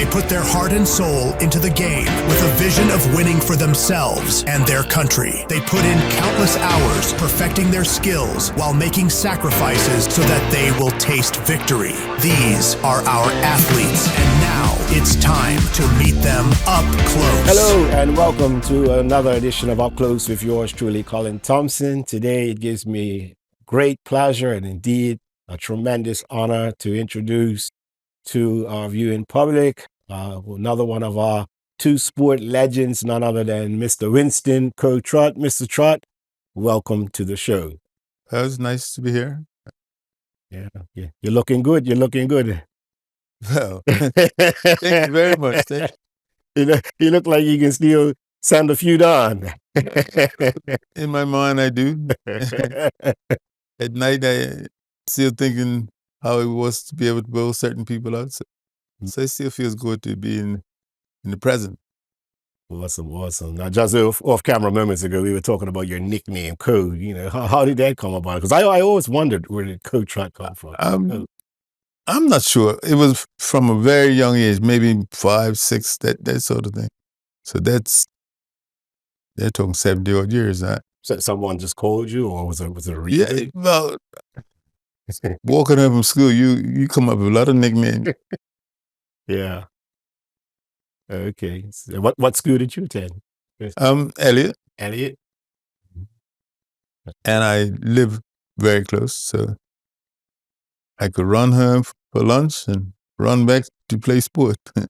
They put their heart and soul into the game with a vision of winning for themselves and their country. They put in countless hours perfecting their skills while making sacrifices so that they will taste victory. These are our athletes, and now it's time to meet them up close. Hello and welcome to another edition of Up Close with yours truly, Colin Thompson. Today it gives me great pleasure and indeed a tremendous honor to introduce to our viewing public another one of our two sport legends, none other than Mr. Winston Coe Trott. Mr. Trott, welcome to the show. It was nice to be here. Yeah. You're looking good. You're looking good. Well, thank you very much. You look like you can still sound a few on. In my mind, I do. At night, I still thinking how it was to be able to blow certain people out. So it still feels good to be in the present. Awesome. Now, just off camera moments ago, we were talking about your nickname, Coe. You know, how did that come about? Because I always wondered where did Coe Trott come from. I'm not sure. It was from a very young age, maybe 5, 6, that sort of thing. So they're talking 70 odd years. Huh? So someone just called you, or was it a reason? Yeah, well, walking home from school, you come up with a lot of nicknames. Yeah. Okay. So what school did you attend? Elliot. Elliot. And I live very close, so I could run home for lunch and run back to play sport. So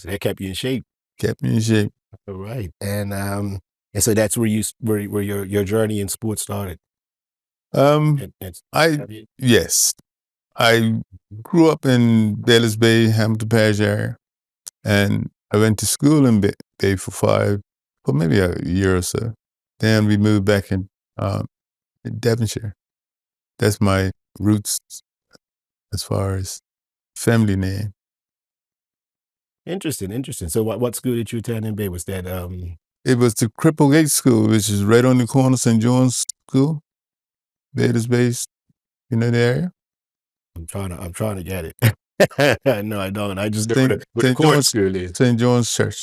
that kept you in shape. Kept me in shape. All right. And so that's where your journey in sports started. Yes. I grew up in Bayless Bay, Hampton Parish area, and I went to school in Bay for maybe a year or so. Then we moved back in Devonshire. That's my roots as far as family name. Interesting. So what school did you attend in Bay? Was that It was the Cripple Gate School, which is right on the corner of St. John's School, Bayless Bay, the area. I'm trying to get it. No, I don't. I just know what the court school is. St. John's Church.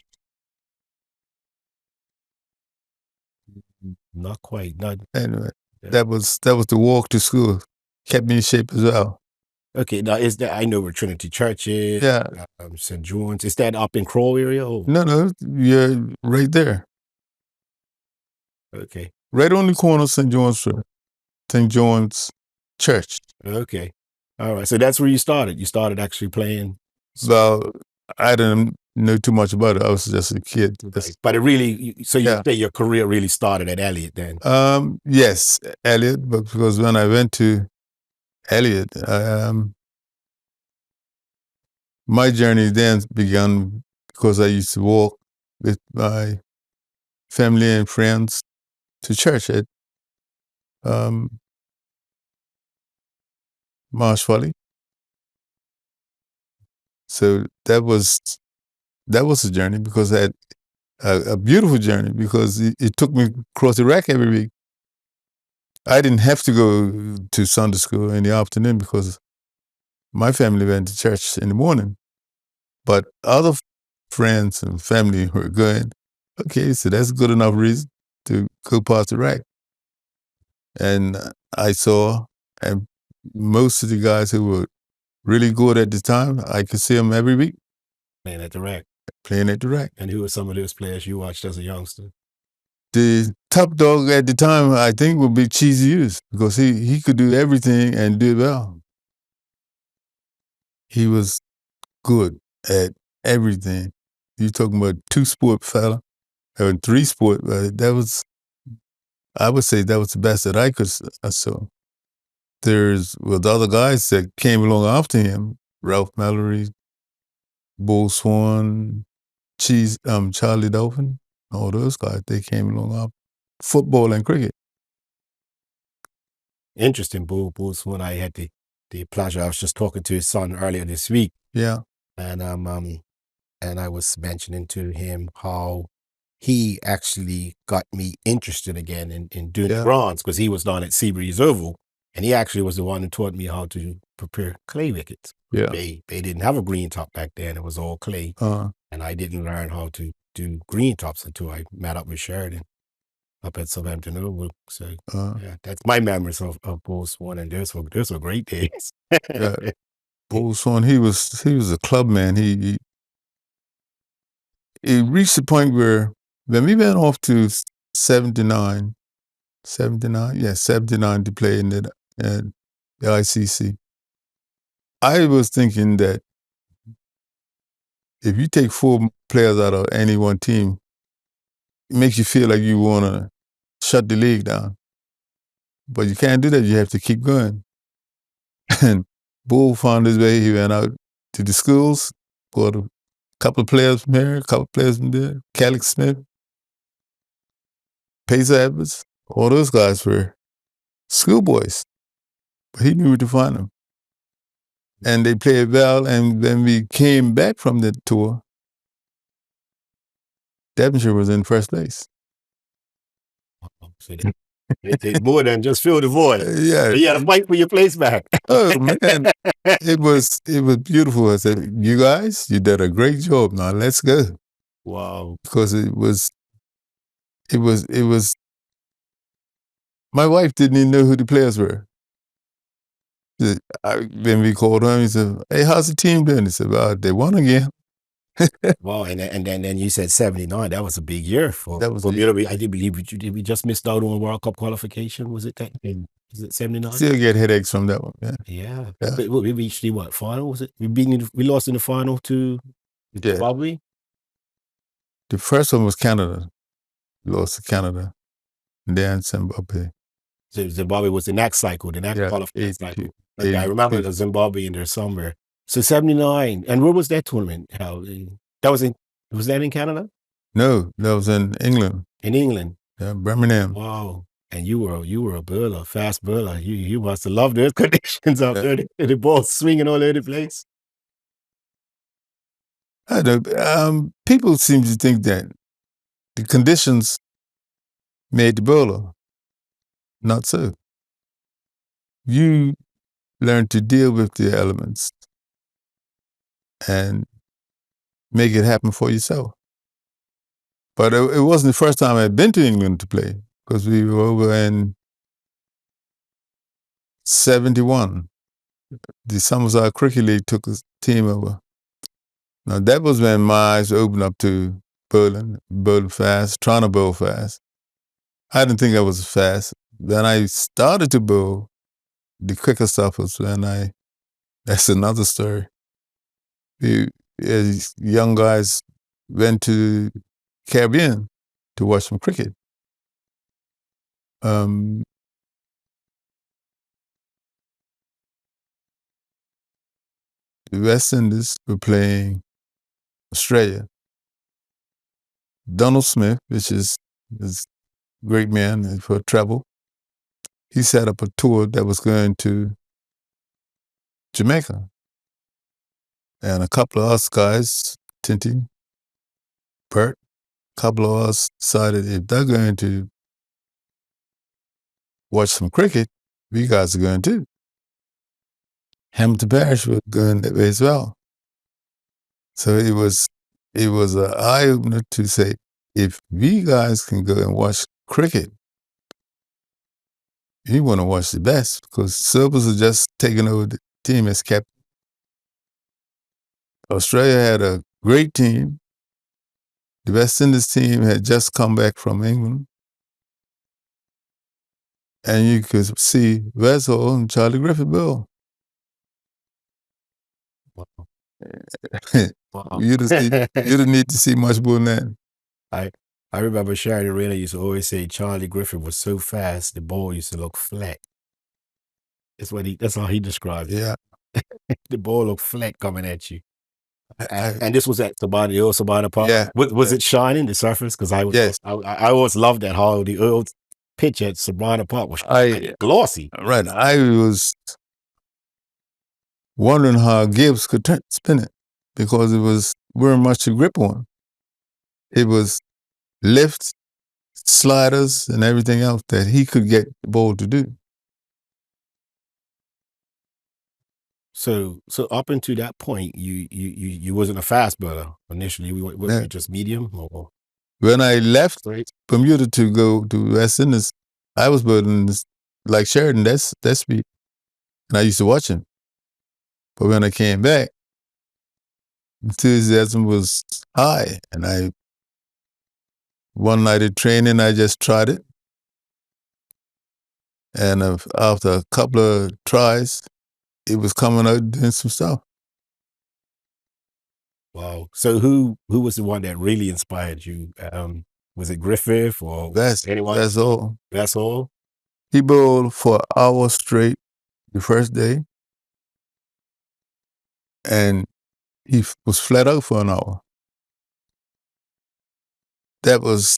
Not quite. Anyway, that was the walk to school. Kept me in shape as well. Okay, now I know where Trinity Church is. Yeah. St. John's. Is that up in Crow area? Or? No, you're right there. Okay. Right on the corner of St. John's Church. Okay. All right. So that's where you started. You started actually playing. Well, I didn't know too much about it. I was just a kid. Right. But it really, so you say your career really started at Elliot then? Yes, Elliot. But because when I went to Elliot, my journey then began because I used to walk with my family and friends to church at Marsh Valley. So that was a journey because I had a beautiful journey because it took me across the rack every week. I didn't have to go to Sunday school in the afternoon because my family went to church in the morning. But other friends and family were going, okay, so that's good enough reason to go past the rack. And I saw, and most of the guys who were really good at the time, I could see them every week. Playing at the rack. And who were some of those players you watched as a youngster? The top dog at the time, I think, would be Cheesy Hughes because he could do everything and do it well. He was good at everything. You're talking about 2-sport fella, or 3-sport. I would say that was the best that I saw. There's the other guys that came along after him, Ralph Mallory, Bull Swan, Charlie Dolphin, all those guys, they came along after football and cricket. Interesting. Bull Swan. I had the pleasure. I was just talking to his son earlier this week. Yeah. And I was mentioning to him how he actually got me interested again in doing bronze because he was down at Seabreeze Oval. And he actually was the one who taught me how to prepare clay wickets. Yeah. They didn't have a green top back then. It was all clay. And I didn't learn how to do green tops until I met up with Sheridan up at Southampton Oval. So yeah, that's my memories of Bull Swan, and those were great days. Yeah. Bull Swan, he was a club man. He reached the point where when we went off to 79 to play in the ICC, I was thinking that if you take 4 players out of any one team, it makes you feel like you want to shut the league down. But you can't do that. You have to keep going. And Bull found his way. He went out to the schools, brought a couple of players from here, a couple of players from there, Calix Smith, Pace Edwards. All those guys were schoolboys. But he knew where to find them. And they played well. And when we came back from the tour, Devonshire was in first place. So they more than just fill the void. Yeah. You had to fight for your place back. Oh man, it was beautiful. I said, you guys, you did a great job. Now let's go. Wow. Because it was. My wife didn't even know who the players were. When we called him, he said, "Hey, how's the team doing?" He said, "Well, they won again." Wow, and then you said 79. That was a big year for That was Bermuda. I did believe did we just missed out on World Cup qualification? Was it that? Is it 79? Still get headaches from that one. Yeah. Yeah. Yeah. But we reached the what final? Was it? We lost in the final to Zimbabwe. The first one was Canada. We lost to Canada, and then Zimbabwe. So Zimbabwe was the next cycle, the next qualification cycle. Okay, I remember the Zimbabwe in there somewhere. So 79. And where was that tournament? Was that in Canada? No, that was in England. In England. Yeah, Birmingham. Wow. And you were a bowler, fast bowler. You must have loved those conditions out there. The ball swinging all over the place. I don't. People seem to think that the conditions made the bowler. Not so. You learn to deal with the elements and make it happen for yourself. But it wasn't the first time I'd been to England to play, because we were over in 71. The Somerset Cricket League took a team over. Now that was when my eyes opened up to bowling fast, trying to bowl fast. I didn't think I was fast. Then I started to bowl. The quicker stuff was when that's another story. We, as young guys, went to Caribbean to watch some cricket. The West Indies were playing Australia. Donald Smith, which is this great man for travel, he set up a tour that was going to Jamaica. And a couple of us guys, Tintin, Bert, a couple of us decided if they're going to watch some cricket, we guys are going too. Hamilton Parish was going that way as well. So it was an eye-opener to say, if we guys can go and watch cricket, you want to watch the best, because Silvers are just taking over the team as captain. Australia had a great team. The West Indies team had just come back from England. And you could see Wes Hall and Charlie Griffith bowl. Wow. You didn't need to see much more than that. I remember Sheridan Rayner used to always say Charlie Griffith was so fast the ball used to look flat. That's how he described it. Yeah. The ball looked flat coming at you. And this was at the old Sabana Park. Yeah. Was it shining, the surface? Because I always loved that, how the old pitch at Sabana Park was glossy. Right. I was wondering how Gibbs could spin it, because it was very much to grip on. It was lifts, sliders, and everything else that he could get the ball to do. So up until that point, you wasn't a fast bowler initially. What were Yeah. you, just medium or When I left straight? Bermuda to go to West Indies, I was bowling like Sheridan. That's speed, and I used to watch him. But when I came back, enthusiasm was high, and one night at training, I just tried it, and after a couple of tries, it was coming out doing some stuff. Wow. So who was the one that really inspired you? Was it Griffith or anyone? That's all. That's all. He bowled for an hour straight the first day, and he was flat out for an hour. That was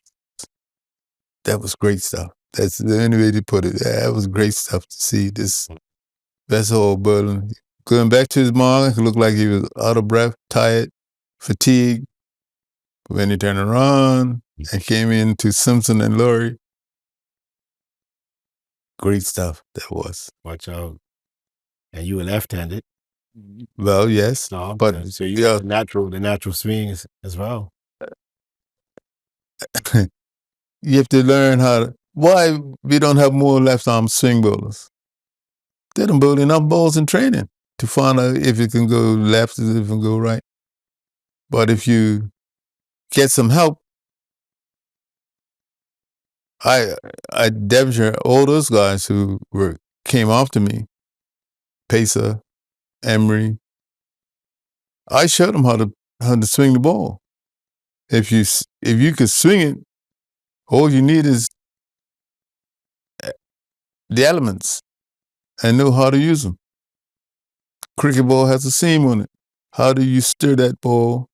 great stuff. That's the only way to put it. That was great stuff to see this vessel bowling. Going back to his mark, he looked like he was out of breath, tired, fatigued. When he turned around and came into Simpson and Laurie, great stuff that was. Watch out. And you were left-handed. Well, yes, No, but so you yeah, the natural swing as well. you have to learn why we don't have more left-arm swing bowlers. They don't bowl enough balls in training to find out if it can go left or if it can go right. But if you get some help, I Devonshire, all those guys who came after me, Pacer, Emery, I showed them how to swing the ball. If you could swing it, all you need is the elements and know how to use them. Cricket ball has a seam on it. How do you steer that ball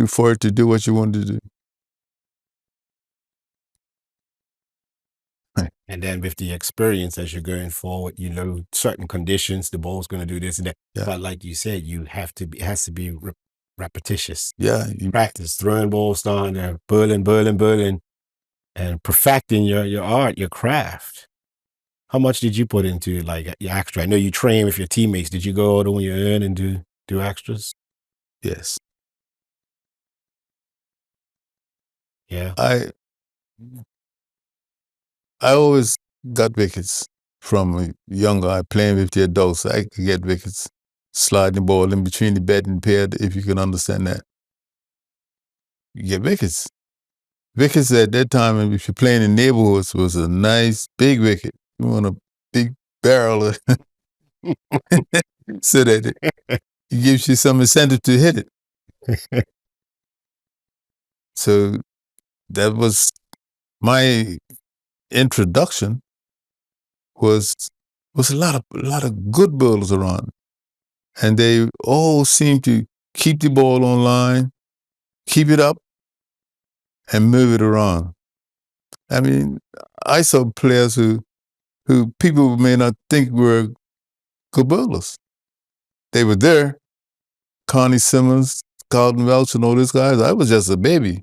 for it to do what you want to do? And then with the experience as you're going forward, you know certain conditions, the ball's going to do this and that. Yeah. But like you said, it has to be repetitious. Yeah, Practice throwing balls down there, bowling, and perfecting your art, your craft. How much did you put into like your extra? I know you train with your teammates. Did you go out on your own and do extras? yes. Yeah. I always got wickets from a young guy playing with the adults. I could get wickets, sliding the ball in between the bat and pad, if you can understand that. You get wickets. Wickets at that time, if you're playing in neighborhoods, was a nice big wicket. You want a big barrel so that it gives you some incentive to hit it. So that was my introduction. Was a lot of good bowlers around, and they all seem to keep the ball on line, keep it up, and move it around. I mean, I saw players who people may not think were good bowlers. They were there. Connie Simmons, Carlton Welch, and all these guys. I was just a baby,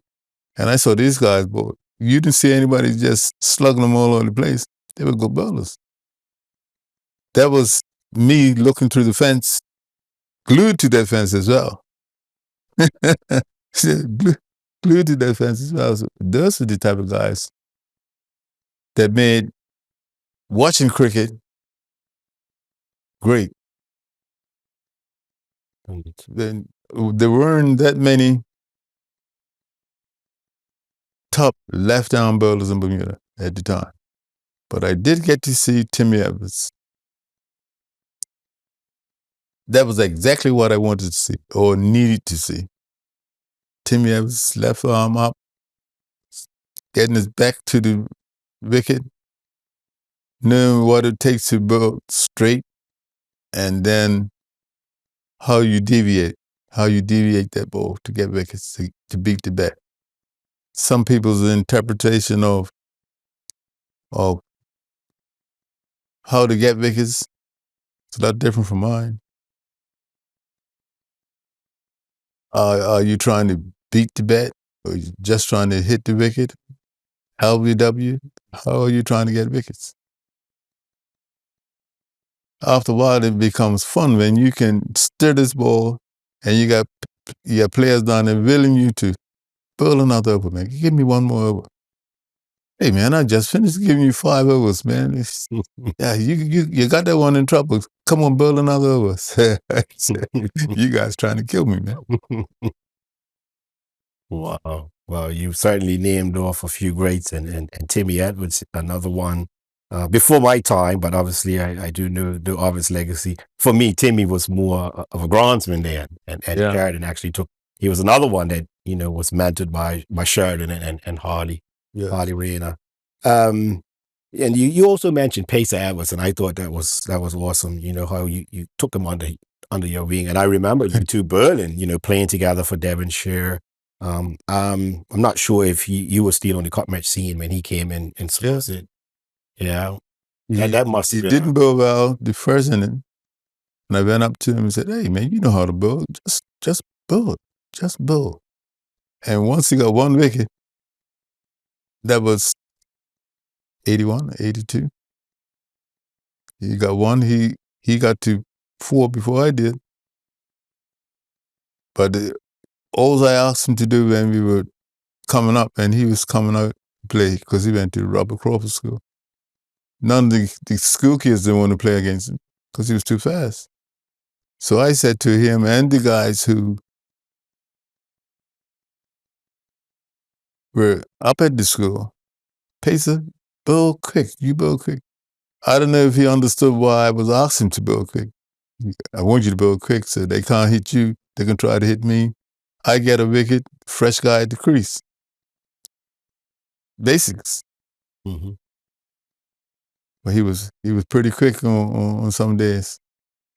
and I saw these guys bowl. You didn't see anybody just slugging them all over the place. They were good bowlers. That was me looking through the fence, glued to that fence as well. Glued to that fence as well. So those are the type of guys that made watching cricket great. Then there weren't that many top left-arm bowlers in Bermuda at the time, but I did get to see Timmy Evans. That was exactly what I wanted to see or needed to see. Timmy Evans, left arm up, getting his back to the wicket, knowing what it takes to bowl straight, and then how you deviate that ball to get wickets, to beat the bat. Some people's interpretation of how to get wickets is a lot different from mine. Are you trying to beat the bat, or you just trying to hit the wicket? LBW, how are you trying to get wickets? after a while, it becomes fun when you can stir this ball and you got players down there willing you to bowl another over, man. Give me one more over. Hey, man, I just finished giving you 5 overs, man. Yeah, you got that one in trouble. Come on, bowl another over. You guys trying to kill me, man. Wow. Well, you certainly named off a few greats, and Timmy Edwards, another one. Before my time, but obviously I do know of his legacy. For me, Timmy was more of a groundsman there, and Yeah. Sheridan actually he was another one that, was mentored by Sheridan and Harley Rayner. And you also mentioned Pacer Edwards, and I thought that was awesome. How you took him under your wing, and I remember you two Berlin, playing together for Devonshire. I'm not sure if you were still on the cup match scene when he came in and supposed it. Yeah. That must have He been didn't bowl well the first inning. And I went up to him and said, hey, man, you know how to bowl. Just bowl. Just bowl. And once he got one wicket, that was 81, 82. He got one. He got to 4 before I did. But all I asked him to do when we were coming up, and he was coming out to play because he went to Robert Crawford School. None of the school kids didn't want to play against him because he was too fast. So I said to him and the guys who were up at the school, Pacer, bowl quick. You bowl quick. I don't know if he understood why I was asking him to bowl quick. I want you to bowl quick so they can't hit you. They can try to hit me. I get a wicket, fresh guy at the crease. Basics. Mm-hmm. But he was pretty quick on some days.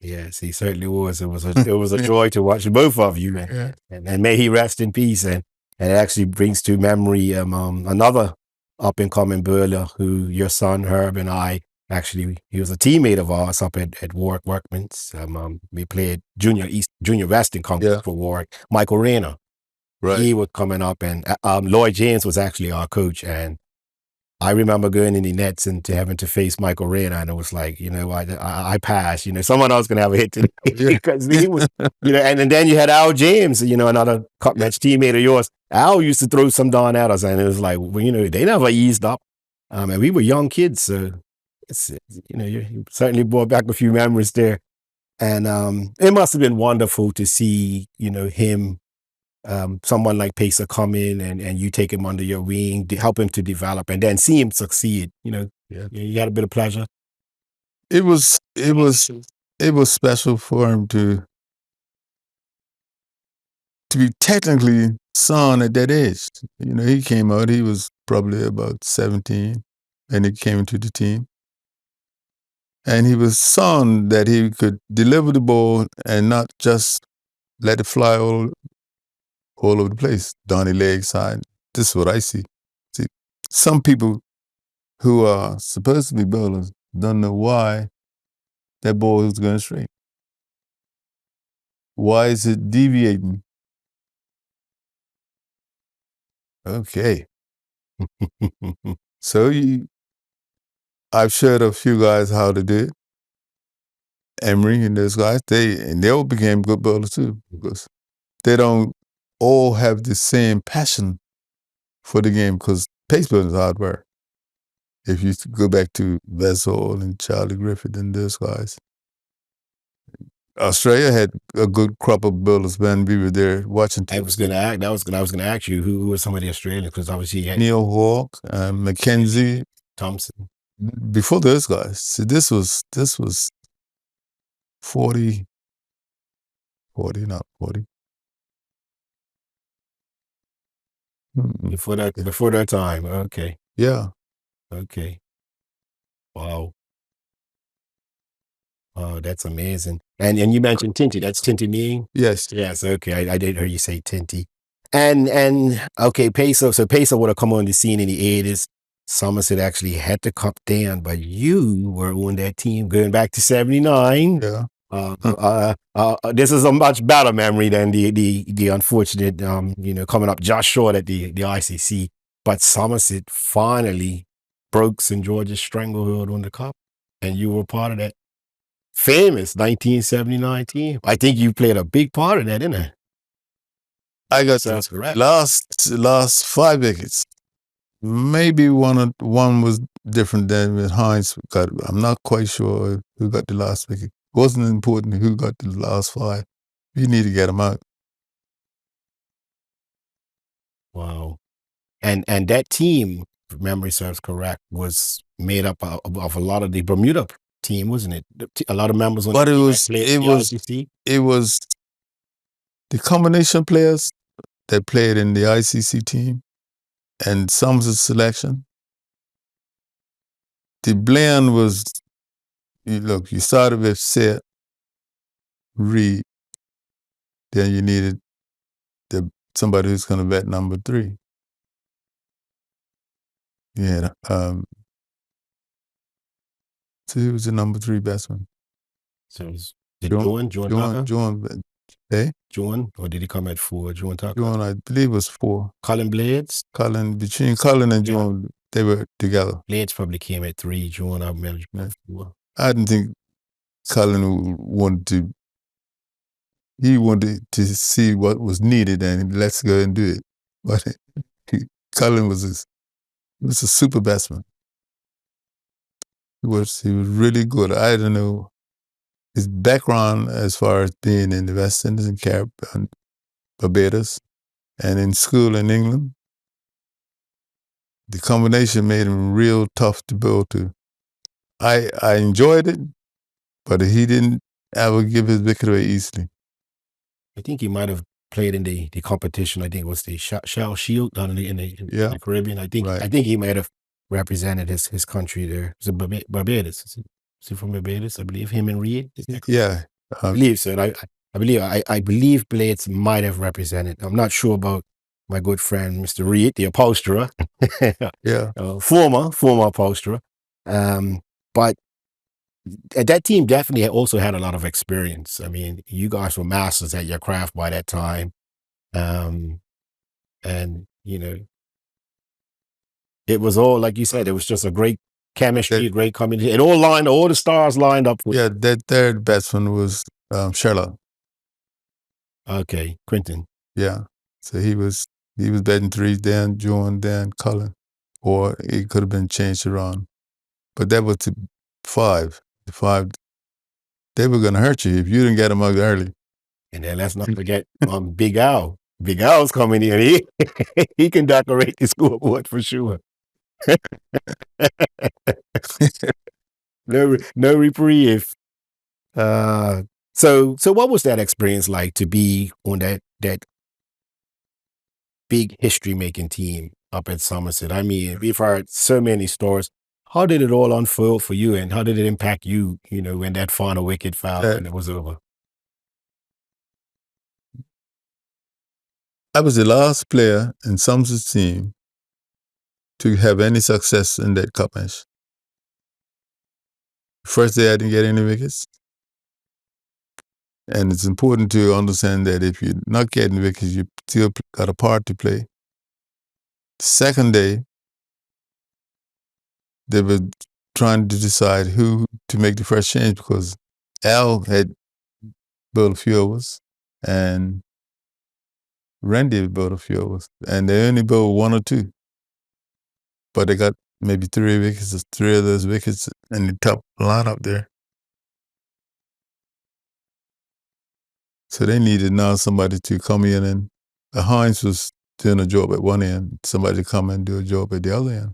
Yes, he certainly was. It was a joy to watch both of you, and may he rest in peace. And it actually brings to memory another up and coming bowler who your son Herb and I actually, he was a teammate of ours up at Warwick Workman's. We played junior Western conference for Warwick. Michael Rayner, right? He was coming up, and Lloyd James was actually our coach, and I remember going in the nets and having to face Michael Rayner, and it was like, I passed. Someone else gonna have a hit today because he was, and then you had Al James, another cup match teammate of yours. Al used to throw some darn at us, and it was like, they never eased up, and we were young kids, so it's, you certainly brought back a few memories there, and it must have been wonderful to see, him. Someone like Pacer come in and you take him under your wing, to help him to develop, and then see him succeed. You had a bit of pleasure. It was special for him to be technically son at that age. He came out. He was probably about 17, and he came into the team. And he was son that he could deliver the ball and not just let it fly all over the place, down the leg side. This is what I see. See, some people who are supposed to be bowlers don't know why that ball is going straight. Why is it deviating? Okay. So I've showed a few guys how to do it. Emery and those guys, they all became good bowlers too, because they don't all have the same passion for the game, because pace bowling is hard work. If you go back to Vessel and Charlie Griffith and those guys. Australia had a good crop of bowlers when we were there watching. I was going to ask you who were some of the Australians, because obviously you had Neil Hawke, Mackenzie, Thompson. Before those guys, see, this was 40, not 40. Before that time. Okay. Yeah. Okay. Wow. Oh, that's amazing. And you mentioned Tinty. That's Tinty Mean? Yes. Yes. Okay. I did hear you say Tinty. And okay, Pacer. So Pacer would have come on the scene in the 80s. Somerset actually had to come down, but you were on that team going back to 79. Yeah. This is a much better memory than the unfortunate, coming up just short at the ICC. But Somerset finally broke St. George's stranglehold on the cup, and you were part of that. famous 1979 team. I think you played a big part in that, didn't it? I got Sounds the correct. last 5 wickets. Maybe one was different than when Hines got. I'm not quite sure who got the last wicket. It wasn't important who got the last 5. You need to get them out. Wow. And that team, if memory serves correct, was made up of a lot of the Bermuda team, wasn't it? A lot of members on But the it team was played it in the was ICC. it was the combination players that played in the ICC team and Summer's selection. The blend was, you started with Set, Reed, then you needed somebody who's going to bat number 3. Yeah, so he was the number 3 batsman. So it was John Tucker? Hey? John, or did he come at 4? John Tucker? John, I believe, was 4. Colin Blades? Between Colin and John, they were together. Blades probably came at 3. John, I managed at 4. I didn't think Colin wanted to see what was needed and let's go and do it. But Colin was a super batsman. He was really good. I don't know his background as far as being in the West Indies and Barbados and in school in England. The combination made him real tough to bowl to. I enjoyed it, but he didn't ever give his wicket away easily. I think he might have played in the competition. I think it was the Shell Shield down in the Caribbean. I think he might have represented his country there. It was Barbados. Is he from Barbados? I believe him and Reed. Yeah, I believe so. And I believe Blades might have represented. I'm not sure about my good friend Mr. Reed, the upholsterer. Yeah, former upholsterer. But that team definitely also had a lot of experience. I mean, you guys were masters at your craft by that time. And, it was all, like you said, it was just a great chemistry, great combination. All the stars lined up. That third batsman was Sherlock. Okay, Quentin. Yeah, so he was batting 3, then John, then Colin. Or it could have been changed around. But that was the 5. The 5, they were going to hurt you if you didn't get them out early. And then let's not forget Big Al. Big Al's coming in. He can decorate the scoreboard for sure. No reprieve. So what was that experience like to be on that big history-making team up at Somerset? I mean, we've heard so many stories. How did it all unfold for you, and how did it impact you, when that final wicket fell and it was over? I was the last player in Somerset's team to have any success in that cup match. First day I didn't get any wickets. And it's important to understand that if you're not getting wickets, you still got a part to play. Second day, they were trying to decide who to make the first change because Al had bowled a few overs and Randy had bowled a few overs. And they only bowled 1 or 2. But they got maybe 3 wickets, 3 of those wickets in the top lineup there. So they needed now somebody to come in, and Hines was doing a job at one end, somebody to come and do a job at the other end.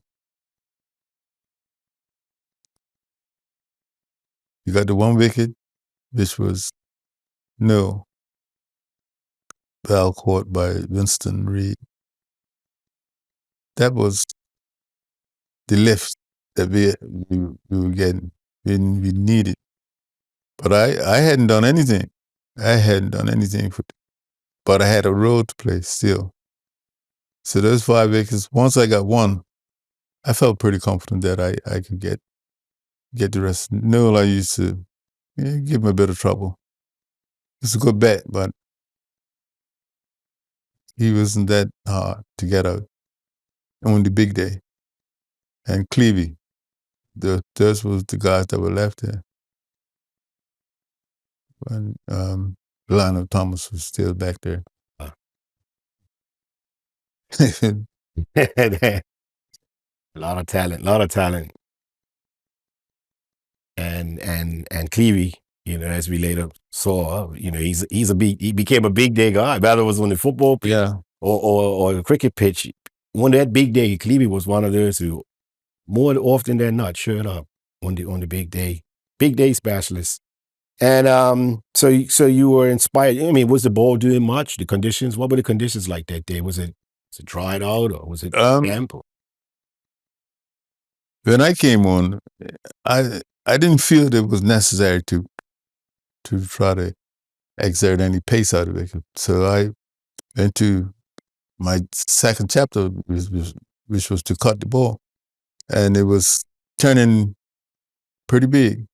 You got the 1 wicket, which was no ball caught by Winston Reed. That was the lift that we were getting. We needed. But I hadn't done anything. But I had a role to play still. So those 5 wickets, once I got 1, I felt pretty confident that I could get the rest. Noel, I used to give him a bit of trouble. It's a good bet, but he wasn't that hard to get out on the big day. And Clevey, those was the guys that were left there. when Lionel Thomas was still back there. A lot of talent. And Cleary, as we later saw, he became a big day guy. Whether it was on the football pitch or the cricket pitch, on that big day, Cleary was one of those who, more often than not, showed up on the big day specialist. And so you were inspired. I mean, was the ball doing much? The conditions? What were the conditions like that day? Was it dried out or was it damp? When I came on, I didn't feel that it was necessary to try to exert any pace out of it. So I went to my second chapter, which was to cut the ball, and it was turning pretty big.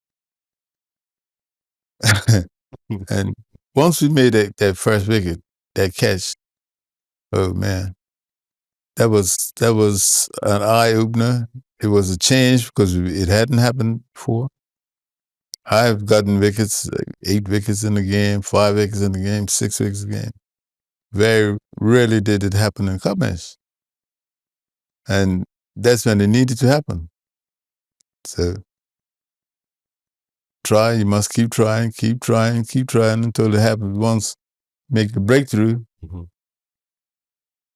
And once we made that first wicket, that catch, oh man, that was an eye opener. It was a change because it hadn't happened before. I've gotten wickets, 8 wickets in the game, 5 wickets in the game, 6 wickets in the game. Very rarely did it happen in cup match. And that's when it needed to happen. So you must keep trying until it happens once. Make the breakthrough,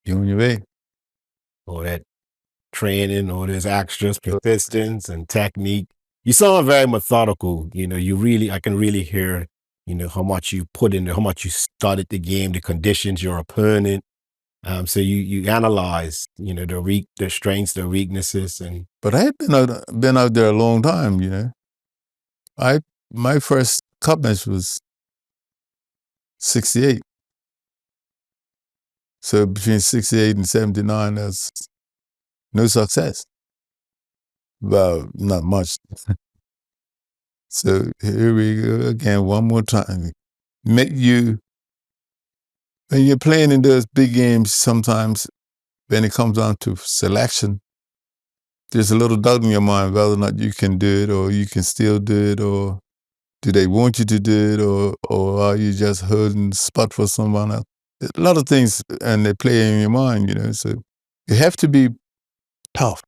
you're on your way. All that training, all this extras, persistence and technique. You sound very methodical. I can really hear, how much you put in there, how much you studied the game, the conditions, your opponent. So you analyze, the strengths, the weaknesses, and. But I had been out there a long time. My first cup match was 68. So between 68 and 79, there's no success. Well, not much. So here we go again, one more time. When you're playing in those big games, sometimes when it comes down to selection, there's a little doubt in your mind whether or not you can do it, or you can still do it, or do they want you to do it, or are you just holding the spot for someone else? A lot of things, and they play in your mind, so you have to be tough,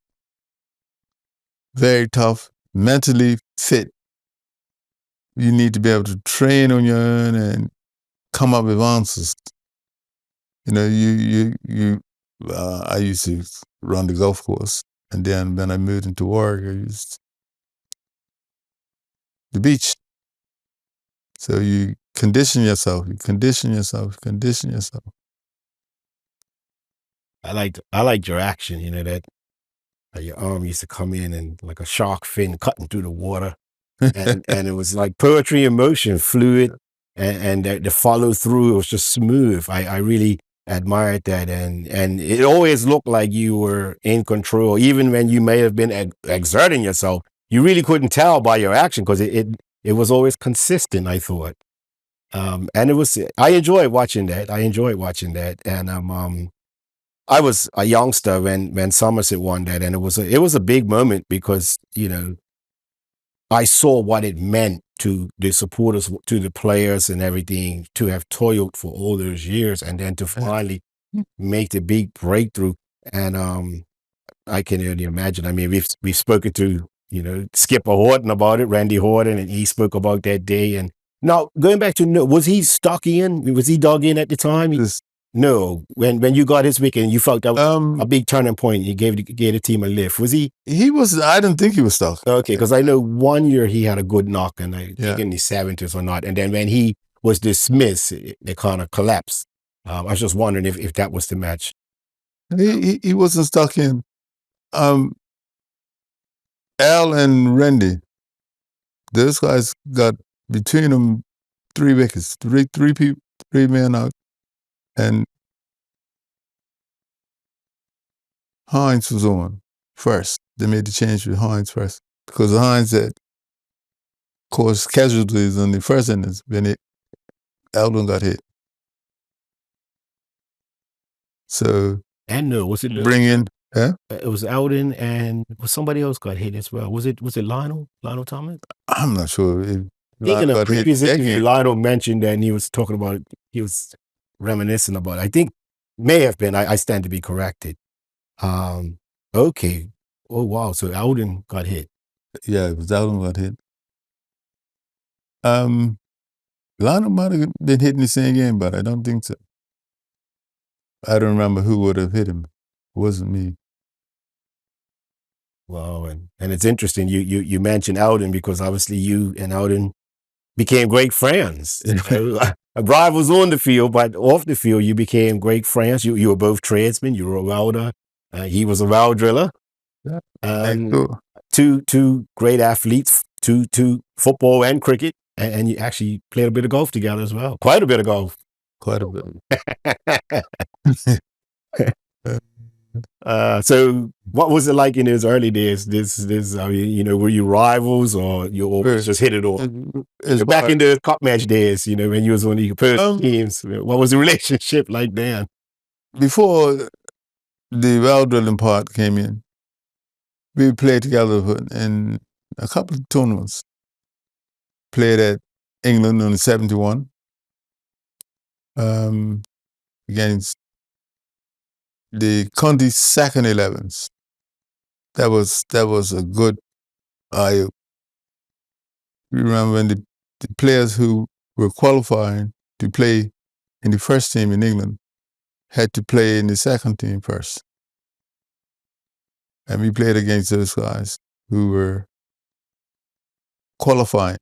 very tough, mentally fit. You need to be able to train on your own and come up with answers. I used to run the golf course, and then when I moved into work, I used the beach. So you condition yourself. I liked your action, that your arm used to come in and like a shark fin cutting through the water. And it was like poetry in motion, fluid, and the follow through was just smooth. I really admired that, and it always looked like you were in control, even when you may have been exerting yourself. You really couldn't tell by your action because it was always consistent, I thought. And I enjoyed watching that. And I was a youngster when Somerset won that, and it was a big moment because I saw what it meant to the supporters, to the players and everything, to have toiled for all those years and then to finally make the big breakthrough. And I can only imagine. I mean, we've spoken to, Skipper Horton about it, Randy Horton, and he spoke about that day. And now going back to, was he stuck in? Was he dug in at the time? No, when you got his wicket and you felt that was a big turning point, he gave the team a lift. Was he? He was. I didn't think he was stuck. Okay, because I know one year he had a good knock, and I think in the 70s or not. And then when he was dismissed, it kind of collapsed. I was just wondering if that was the match. He wasn't stuck in. Al and Randy, those guys got between them 3 wickets, three men out. And Hines was on first. They made the change with Hines first because Hines had caused casualties in the first innings when Eldon got hit. So was it bring in? It was Eldon and somebody else got hit as well. Was it Lionel Thomas? I'm not sure. In a got hit previous interview, again. Lionel mentioned that, and he was talking about, he was reminiscing about, I think, may have been, I stand to be corrected. Okay. Oh, wow. So Alden got hit. Yeah, it was Alden got hit. Lionel might have been hitting the same game, but I don't think so. I don't remember who would have hit him. It wasn't me. Wow. And it's interesting. You mentioned Alden because obviously you and Alden became great friends. Rivals on the field, but off the field, you became great friends. You were both tradesmen. You were a welder. He was a well driller. Cool. Two great athletes, two football and cricket, and you actually played a bit of golf together as well. Quite a bit of golf. Quite a bit. So what was it like in those early days? I mean, were you rivals or you always just hit it off? Back in the cup match days, when you was on the first teams, what was the relationship like then? Before the well drilling part came in, we played together in a couple of tournaments. Played at England on the 71 against the county second 11s. That was a good eye. Remember when the players who were qualifying to play in the first team in England had to play in the second team first. And we played against those guys who were qualifying.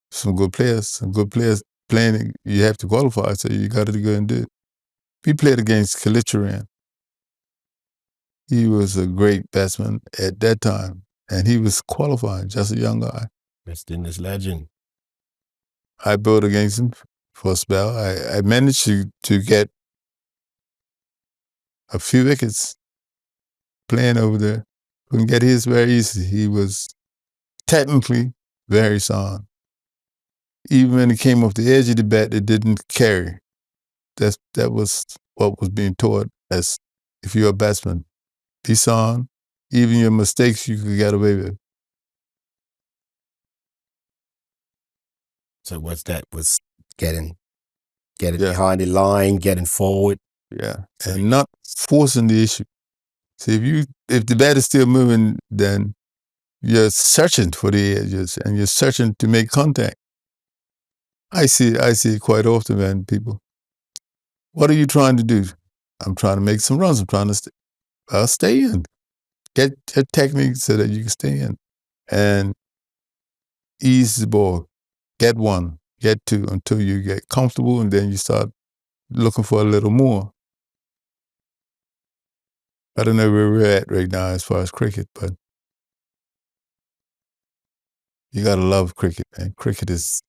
Some good players playing. You have to qualify, so you got to go and do it. We played against Kalitcharan. He was a great batsman at that time, and he was qualifying, just a young guy. West Indies legend. I bowled against him for a spell. I managed to get a few wickets playing over there. Couldn't get his very easy. He was technically very sound. Even when it came off the edge of the bat, it didn't carry. That was what was being taught as if you're a batsman. Be sound. Even your mistakes you could get away with. So what's that? Was getting behind the line, getting forward. Yeah, and not forcing the issue. See, if the bat is still moving, then you're searching for the edges and you're searching to make contact. I see it quite often, man. People, what are you trying to do? I'm trying to make some runs. I'm trying to stay in. Get your technique so that you can stay in, and ease the ball. Get one, get two, until you get comfortable, and then you start looking for a little more. I don't know where we're at right now as far as cricket, but you gotta love cricket, man. Cricket is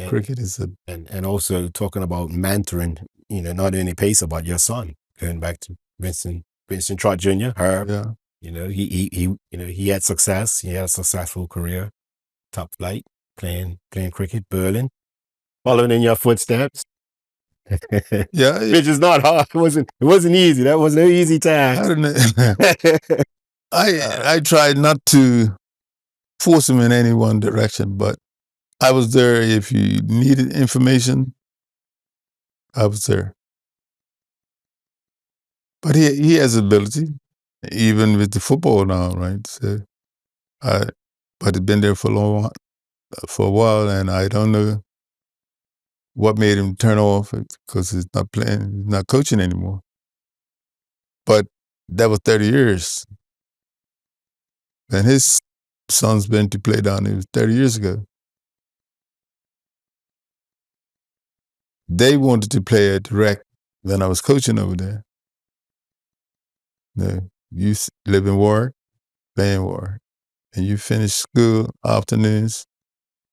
cricket is a and also talking about mentoring, not only Pacer but your son, going back to Winston Trott Jr. Herb. Yeah. He had success. He had a successful career, top flight, playing cricket, Berlin, following in your footsteps. Yeah, which is not hard. It wasn't easy. That was no easy task. I don't know. I tried not to force him in any one direction, but I was there if you needed information. I was there. But he has ability, even with the football now, right? So but it's been there for a while, and I don't know what made him turn off, because he's not playing, he's not coaching anymore. But that was 30 years. And his son's been to play down there 30 years ago. They wanted to play at rec when I was coaching over there. You live in Warwick, play in Warwick. And you finish school afternoons,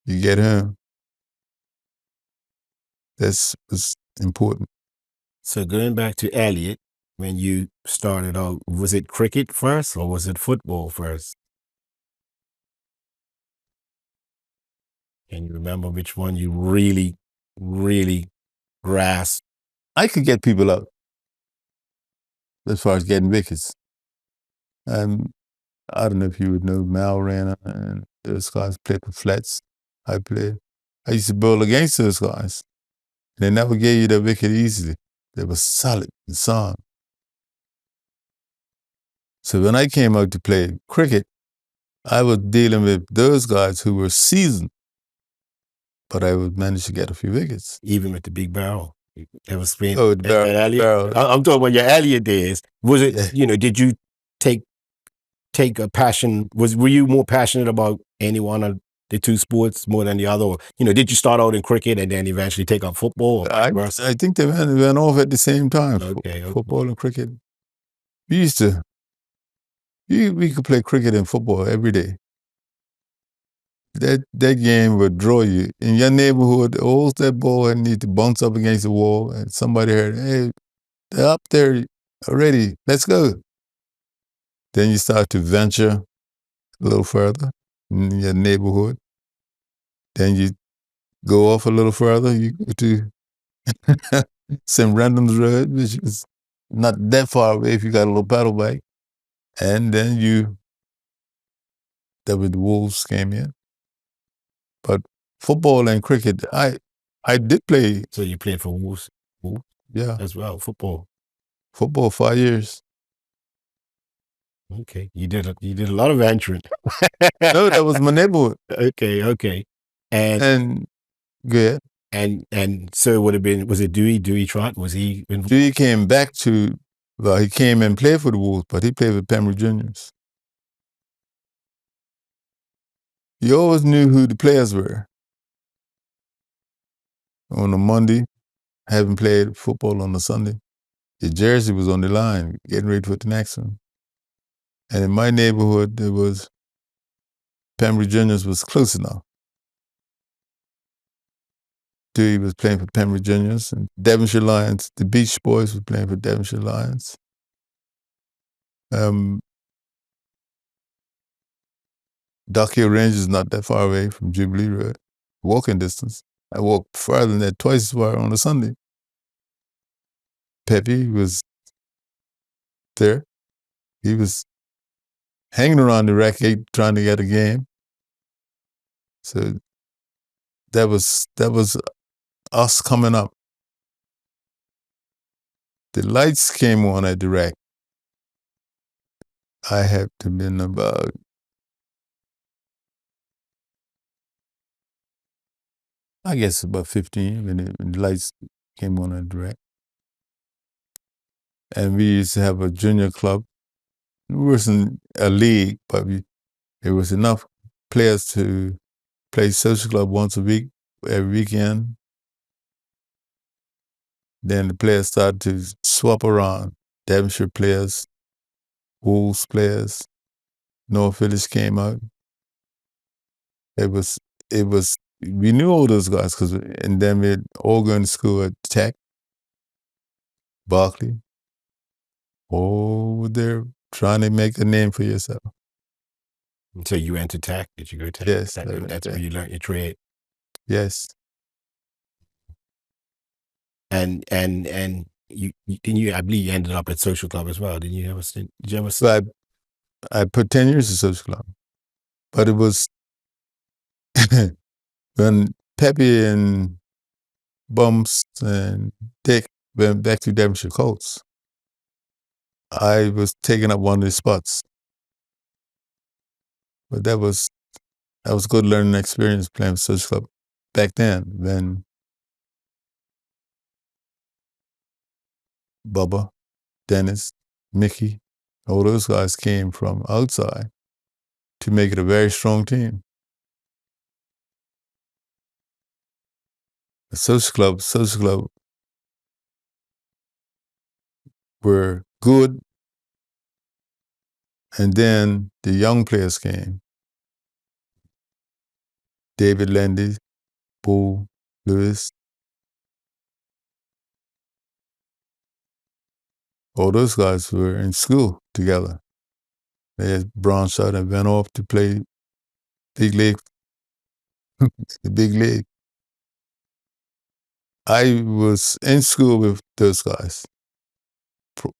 you get home. That's what's important. So going back to Elliot, when you started out, was it cricket first or was it football first? Can you remember which one you really, really grasped? I could get people up as far as getting wickets. I don't know if you would know Mal Rana and those guys played the flats. I used to bowl against those guys. They never gave you the wicket easily. They were solid and sound. So when I came out to play cricket, I was dealing with those guys who were seasoned, but I would manage to get a few wickets. Even with the big barrel. That was spent Oh, the barrel. I'm talking about your earlier days. Was it, Yeah. did you take a passion? Were you more passionate about any one of the two sports more than the other? Or, did you start out in cricket and then eventually take up football or vice versa? I think they went off at the same time. Okay. Football and cricket. We used to, we could play cricket and football every day. That game would draw you. In your neighborhood, all that ball and need to bounce up against the wall, and somebody heard, hey, they're up there already, let's go. Then you start to venture a little further in your neighborhood. Then you go off a little further, you go to St. Brendan's Road, which is not that far away if you got a little paddle bike. And then the Wolves came in. But football and cricket, I did play. So you played for Wolves? Yeah. As well, football. Football 5 years. Okay. You did a lot of venturing. No, that was my neighborhood. Okay. And good. And so it would have been, was it Dewey Trott? Was he involved? Dewey came back he came and played for the Wolves, but he played with Pembroke Juniors. You always knew who the players were. On a Monday, having played football on a Sunday, your jersey was on the line, getting ready for the next one. And in my neighborhood, there was Pembroke Juniors was close enough. Dewey was playing for Pembroke Juniors, and Devonshire Lions, the Beach Boys were playing for Devonshire Lions. Dock Hill Range is not that far away from Jubilee Road, walking distance. I walked farther than that, twice as far on a Sunday. Pepe was there. He was hanging around the rec trying to get a game. So that was us coming up. The lights came on at the rec. I had to have been about I guess about 15 when the lights came on at the rec. And we used to have a junior club. It wasn't a league, but there was enough players to play social club once a week, every weekend. Then the players started to swap around. Devonshire players, Wolves players, North Village came out. We knew all those guys and then we'd all go to school at Tech, Berkeley, over there trying to make a name for yourself. So you went to Tech? Did you go to Tech? Yes. That's where you learned your trade. Yes. And you I believe you ended up at social club as well. Did you ever stint? So I put 10 years at social club, but it was when Pepe and Bumps and Dick went back to Devonshire Colts. I was taking up one of the spots, but that was good learning experience playing for social club back then. When Bubba, Dennis, Mickey, all those guys came from outside to make it a very strong team. The social club were good, and then the young players came. David Landy, Bull, Lewis. All those guys were in school together. They had branched out and went off to play big league, the big league. I was in school with those guys.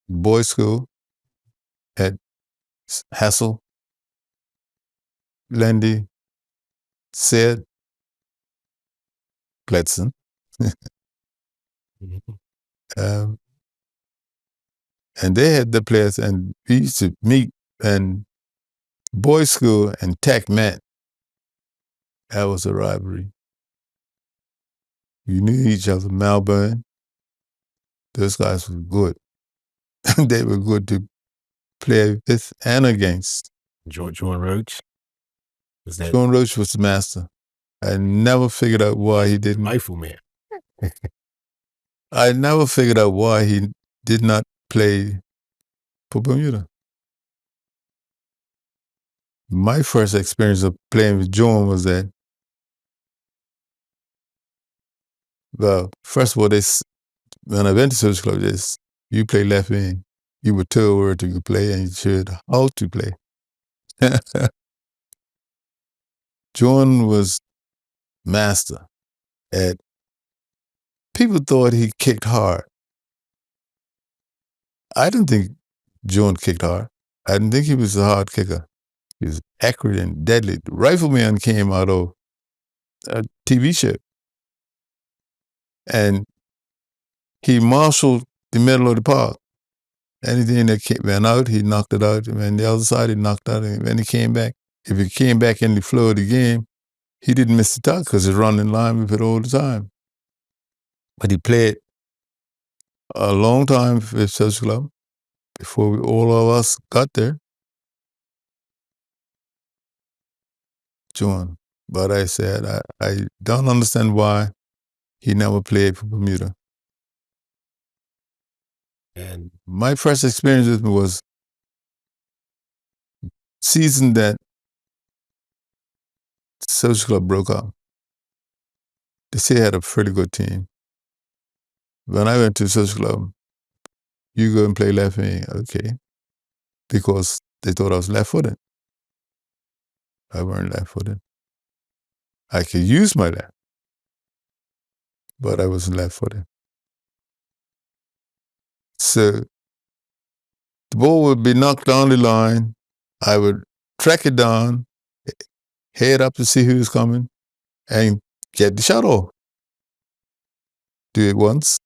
Boys' school at Hassel, Landy said, Pletson. um, and they had the players, and we used to meet, and boys' school and Tech met. That was a rivalry. You knew each other. Melbourne, those guys were good. They were good to play with and against. George Roach. John Roach was the master. I never figured out why he didn't. Rifleman. I never figured out why he did not play for Bermuda. My first experience of playing with John was that, well, first of all, when I went to social club, you play left wing. You were told where to play and you showed how to play. John was master at, people thought he kicked hard. I didn't think John kicked hard. I didn't think he was a hard kicker. He was accurate and deadly. Rifleman came out of a TV show. And he marshaled the middle of the park. Anything that went out, he knocked it out. And the other side, he knocked out. And when he came back, if he came back in the flow of the game, he didn't miss the target because he run in line with it all the time. But he played a long time with social club before all of us got there. John. But I said, I don't understand why he never played for Bermuda. And my first experience with him was season that social club broke up. They say had a pretty good team. When I went to social club, you go and play left wing, okay, because they thought I was left-footed. I weren't left-footed. I could use my left, but I wasn't left-footed. So the ball would be knocked down the line. I would track it down, head up to see who's coming, and get the shot off. Do it once,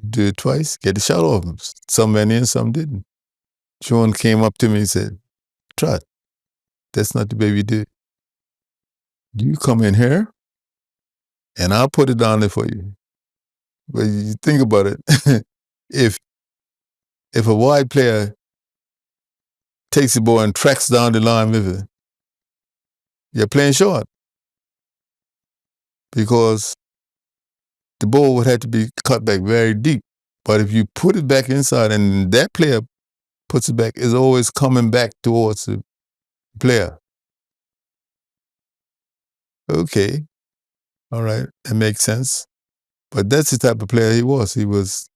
do it twice, get the shot off. Some went in, some didn't. John came up to me and said, Trott, that's not the way we do it. You come in here, and I'll put it down there for you. But you think about it, if a wide player takes the ball and tracks down the line with it, you're playing short. Because the ball would have to be cut back very deep. But if you put it back inside and that player puts it back, it's always coming back towards the player. Okay, all right, that makes sense. But that's the type of player he was. He was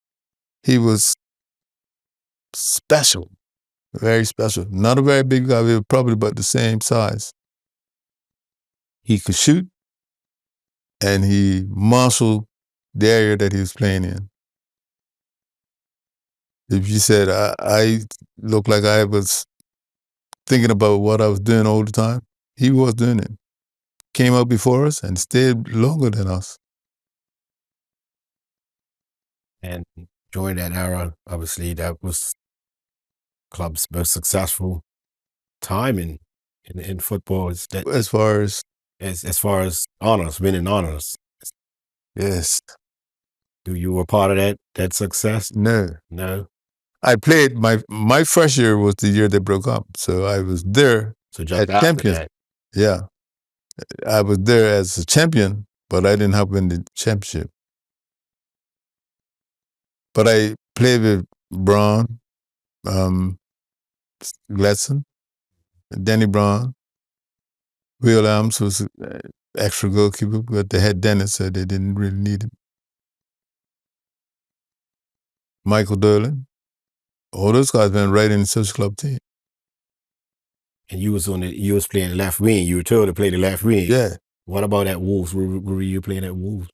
special, very special. Not a very big guy, we were probably about the same size. He could shoot, and he marshaled the area that he was playing in. If you said, I looked like I was thinking about what I was doing all the time, he was doing it. Came up before us and stayed longer than us. And during that era, obviously, that was club's most successful time in football. Is that As far as honors, winning honors. yes. You were part of that success? No. I played, my first year was the year they broke up. So I was there So just as after champion. that. Yeah. I was there as a champion, but I didn't help win the championship. But I played with Braun, Gladson, Danny Braun. Williams was an extra goalkeeper, but they had Dennis, so they didn't really need him. Michael Derlin. All those guys went right in the social club team. And you was playing left wing. You were told to play the left wing. Yeah. What about at Wolves? Were you playing at Wolves?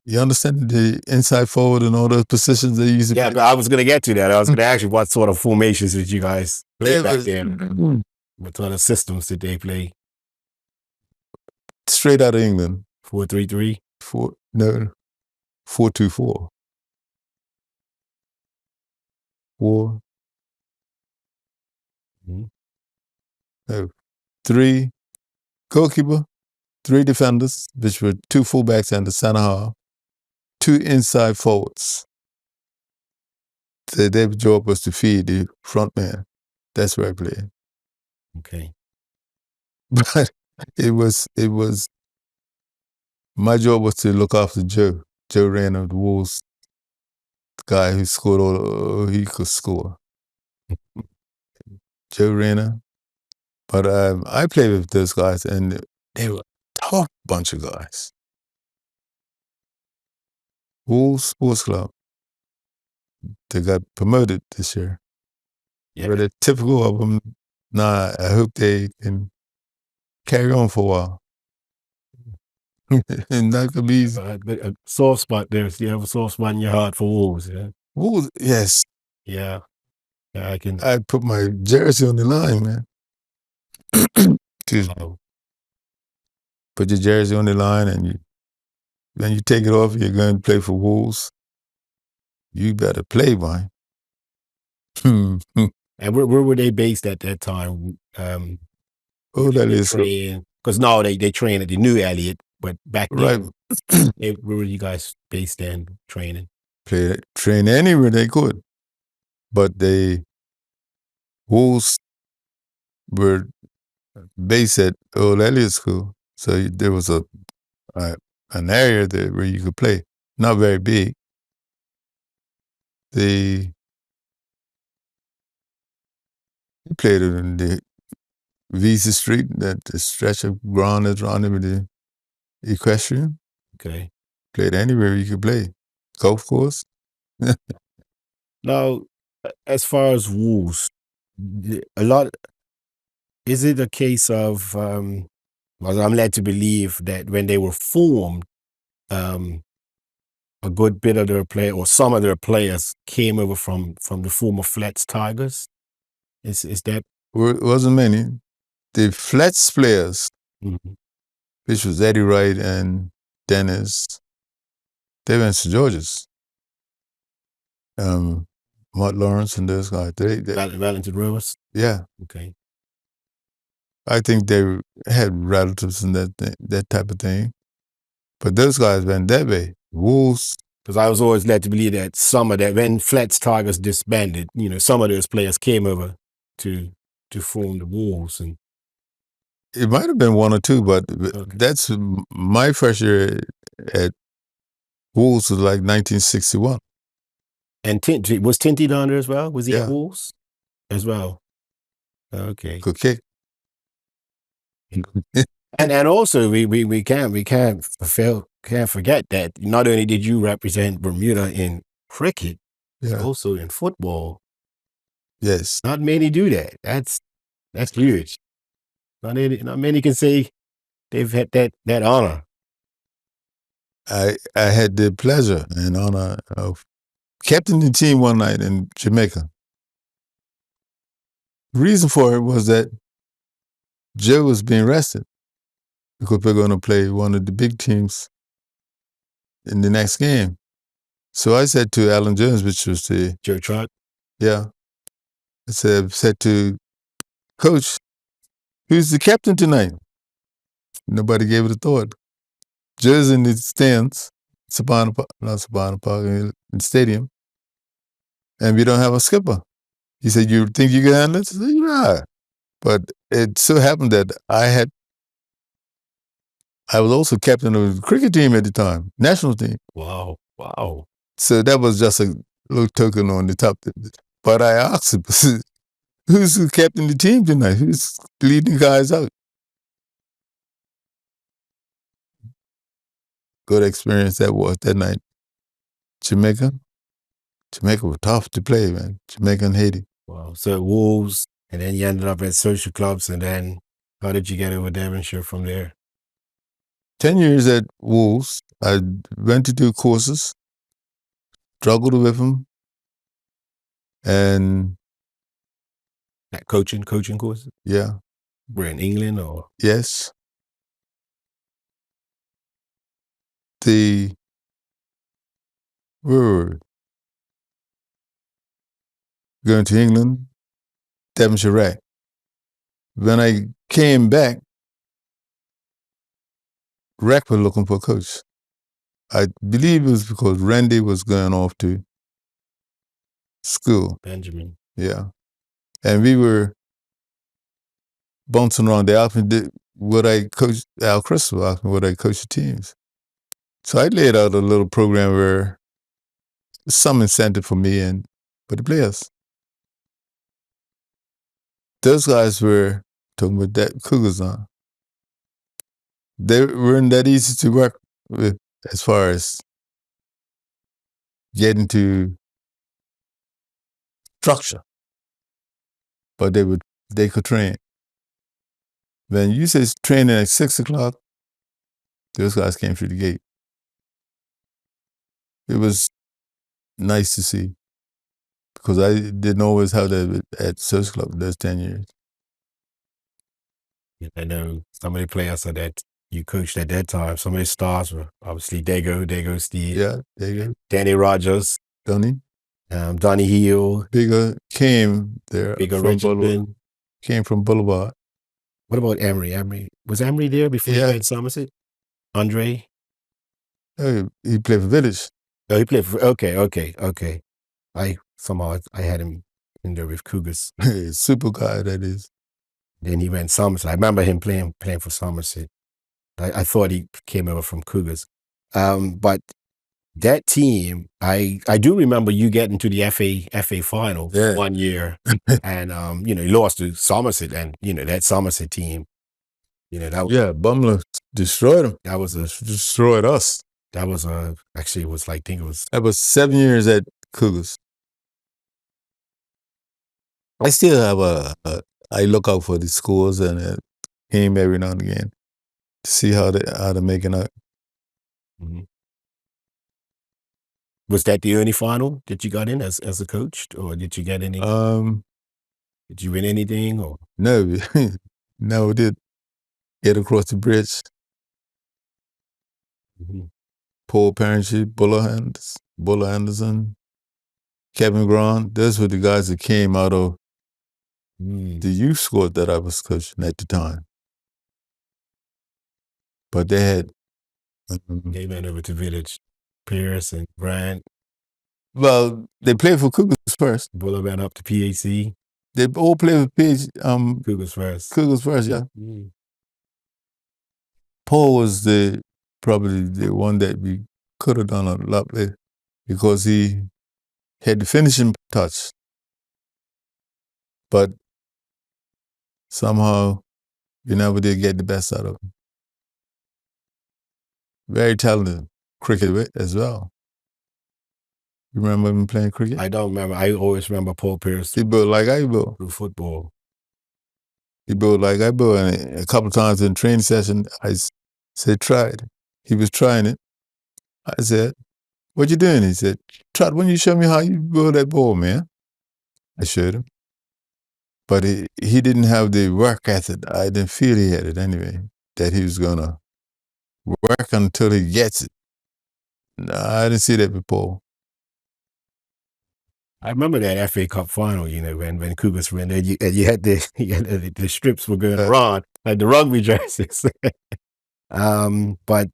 You understand the inside forward and all those positions they used to play? Yeah, I was going to get to that. I was going to ask you what sort of formations did you guys play back then? What sort of systems did they play? Straight out of England. 4-3-3? 4-2-4. 4. Mm-hmm. No, 3 goalkeeper, 3 defenders, which were 2 fullbacks and the center half, 2 inside forwards. So their job was to feed the front man. That's where I played. Okay. But it was my job was to look after Joe. Joe ran of the Wolves, the guy who scored all he could score. Joe Rayner. But I played with those guys, and they were a tough bunch of guys. Wolves Sports Club. They got promoted this year. Yeah. But it's typical of them. Nah, I hope they can carry on for a while. And that could be easy. But a soft spot there. You have a soft spot in your heart for Wolves, yeah? Wolves, yes. Yeah. Yeah, I can. I put my jersey on the line, man. Excuse me. Oh, Put your jersey on the line, and when you take it off, you're going to play for Wolves. You better play, man. and where were they based at that time? Oh, that is so. Because now they train at the new Elliott, but back then, right. where were you guys based in training? Train anywhere they could, but Wolves were based at Old Elliott School, so there was an area there where you could play. Not very big. They played it in the Visa Street, that the stretch of ground that's around there with the equestrian. Okay. Played anywhere you could play. Golf course. Now, as far as Wolves, is it a case of, well, I'm led to believe that when they were formed, a good bit of their play or some of their players came over from the former Flats Tigers? Is that? Wasn't many. The Flats players, which was Eddie Wright and Dennis, they went to George's. Mart Lawrence and those guys. Valentin Rivers? Yeah. Okay. I think they had relatives and that type of thing. But those guys went that way. Wolves. Because I was always led to believe that when Flats Tigers disbanded, some of those players came over to form the Wolves. And it might have been 1 or 2, but okay. That's my first year at Wolves was like 1961. And was Tinty down there as well? Was he at Yeah. Wolves as well? Okay. Good kick. And also we can't forget that not only did you represent Bermuda in cricket, Yeah. also in football. Yes. Not many do that. That's huge. Not many can say they've had that honor. I had the pleasure and honor of captaining the team one night in Jamaica. The reason for it was that Joe was being rested because we're going to play one of the big teams in the next game. So I said to Alan Jones, which was the Joe Trott. Yeah. I said to Coach, who's the captain tonight? Nobody gave it a thought. Joe's in the stands, not Sabana Park, in the stadium, and we don't have a skipper. He said, you think you can handle it? I said, yeah. But it so happened that I was also captain of the cricket team at the time, national team. Wow. So that was just a little token on the top. But I asked him, who's the captain of the team tonight? Who's leading guys out? Good experience that was that night. Jamaica was tough to play, man. Jamaica and Haiti. Wow. So Wolves, and then you ended up at social clubs, and then how did you get over Devonshire from there? 10 years at Wolves. I went to do courses, struggled with them, and That coaching courses? yeah. We're in England, or Yes. We were going to England, Devonshire Rec. When I came back, Rec were looking for a coach. I believe it was because Randy was going off to school. Benjamin. Yeah. And we were bouncing around. They asked me, would I coach, Al Crystal asked me, would I coach the teams? So I laid out a little program where some incentive for me and for the players. Those guys were talking about that Cougars on. They weren't that easy to work with as far as getting to structure. But they could train. When you say training at 6 o'clock, those guys came through the gate. It was nice to see because I didn't always have that at 6 o'clock those 10 years. I know some of the players that you coached at that time. Some of the stars were obviously Dago Steve. Yeah, there you go. Danny Rogers. Donnie. Donnie Hill. Bigger came there. Bigger Richardson. Came from Boulevard. What about Emery? Was Emery there before he played Somerset? Andre? Oh, he played for Village. Oh, he played for, okay. I had him in there with Cougars. Super guy, that is. Then he went Somerset. I remember him playing for Somerset. I thought he came over from Cougars. But that team, I do remember you getting to the FA finals 1 year, and you lost to Somerset, and that Somerset team, that Bumler destroyed them. That was destroyed us. That was actually it was like, I think it was. That was 7 years at Cougars. I still have I look out for the scores and a game every now and again to see how they're making out. Mm-hmm. Was that the only final that you got in as a coach, or did you get any? Did you win anything, or no? No, we did get across the bridge. Mm-hmm. Paul Parentship, Buller Anderson, Kevin Grant. Those were the guys that came out of the youth squad that I was coaching at the time. But they had. They went over to Village. Pierce and Grant. Well, they played for Cougars first. Buller went up to PAC. They all played for Cougars first. Cougars first, yeah. Paul was probably the one that we could have done a lot better because he had the finishing touch. But somehow we never did get the best out of him. Very talented cricket as well. You remember him playing cricket? I don't remember. I always remember Paul Pierce. He built like I built. Through football. He built like I built. And a couple of times in training session, I said, try it. He was trying it. I said, what you doing? He said, Trott, when you show me how you build that ball, man? I showed him. But he didn't have the work ethic. I didn't feel he had it anyway, that he was going to work until he gets it. No, I didn't see that with Paul. I remember that FA Cup final, when Cougars were in there, and you had the strips were going around, like the rugby dresses. But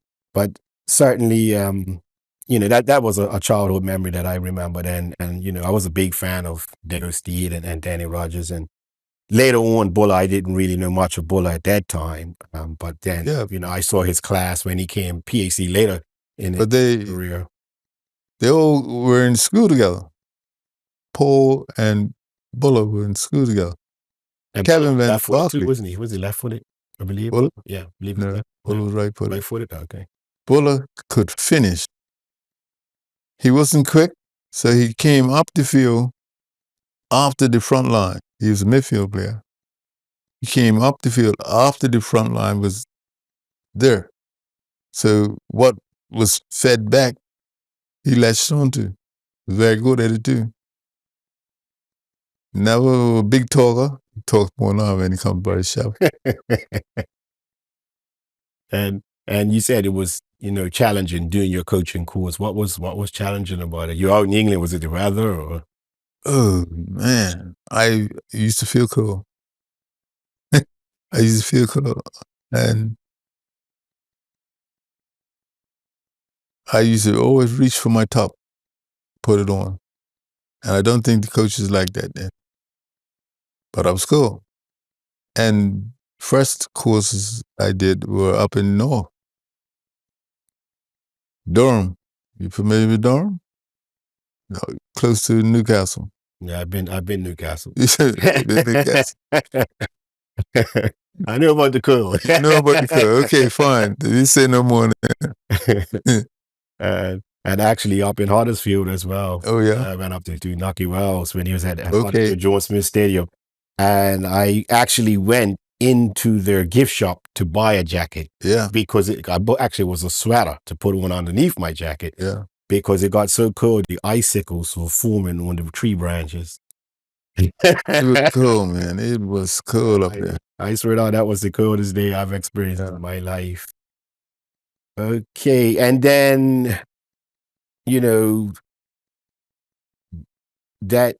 certainly, that was a childhood memory that I remembered. And I was a big fan of Dago Steed and Danny Rogers. And later on, Buller, I didn't really know much of Buller at that time. But then, I saw his class when he came PAC later in his career. They all were in school together. Paul and Buller were in school together. And Kevin went left-footed, wasn't he? Was he left-footed? I believe. Buller? Yeah, No, Buller was right-footed. Right-footed. Okay. Buller could finish. He wasn't quick, so he came up the field after the front line. He was a midfield player. He came up the field after the front line was there. So what was fed back, he latched onto. Very good at it too. Never a big talker, talks more now when he comes by the shop. And you said it was, challenging doing your coaching course. What was challenging about it? You're out in England. Was it the weather or? Oh man, I used to feel cool. I used to feel cool, and I used to always reach for my top, put it on, and I don't think the coaches like that then. But I was cool, and first courses I did were up in North Durham. You familiar with Durham? No, close to Newcastle. Yeah, I've been Newcastle. Newcastle. I know about the cool. You know about the cool. Okay, fine. You say no more. And actually up in Huddersfield as well. Oh yeah. I went up to do Knocky Wells when he was at Okay. Huddersfield John Smith Stadium, and I actually went into their gift shop to buy a jacket. Yeah. Because actually was a sweater to put on underneath my jacket. Yeah. Because it got so cold, the icicles were forming on the tree branches. It was cool, man. It was cool up there. I swear to God, that was the coldest day I've experienced in my life. Okay, and then, that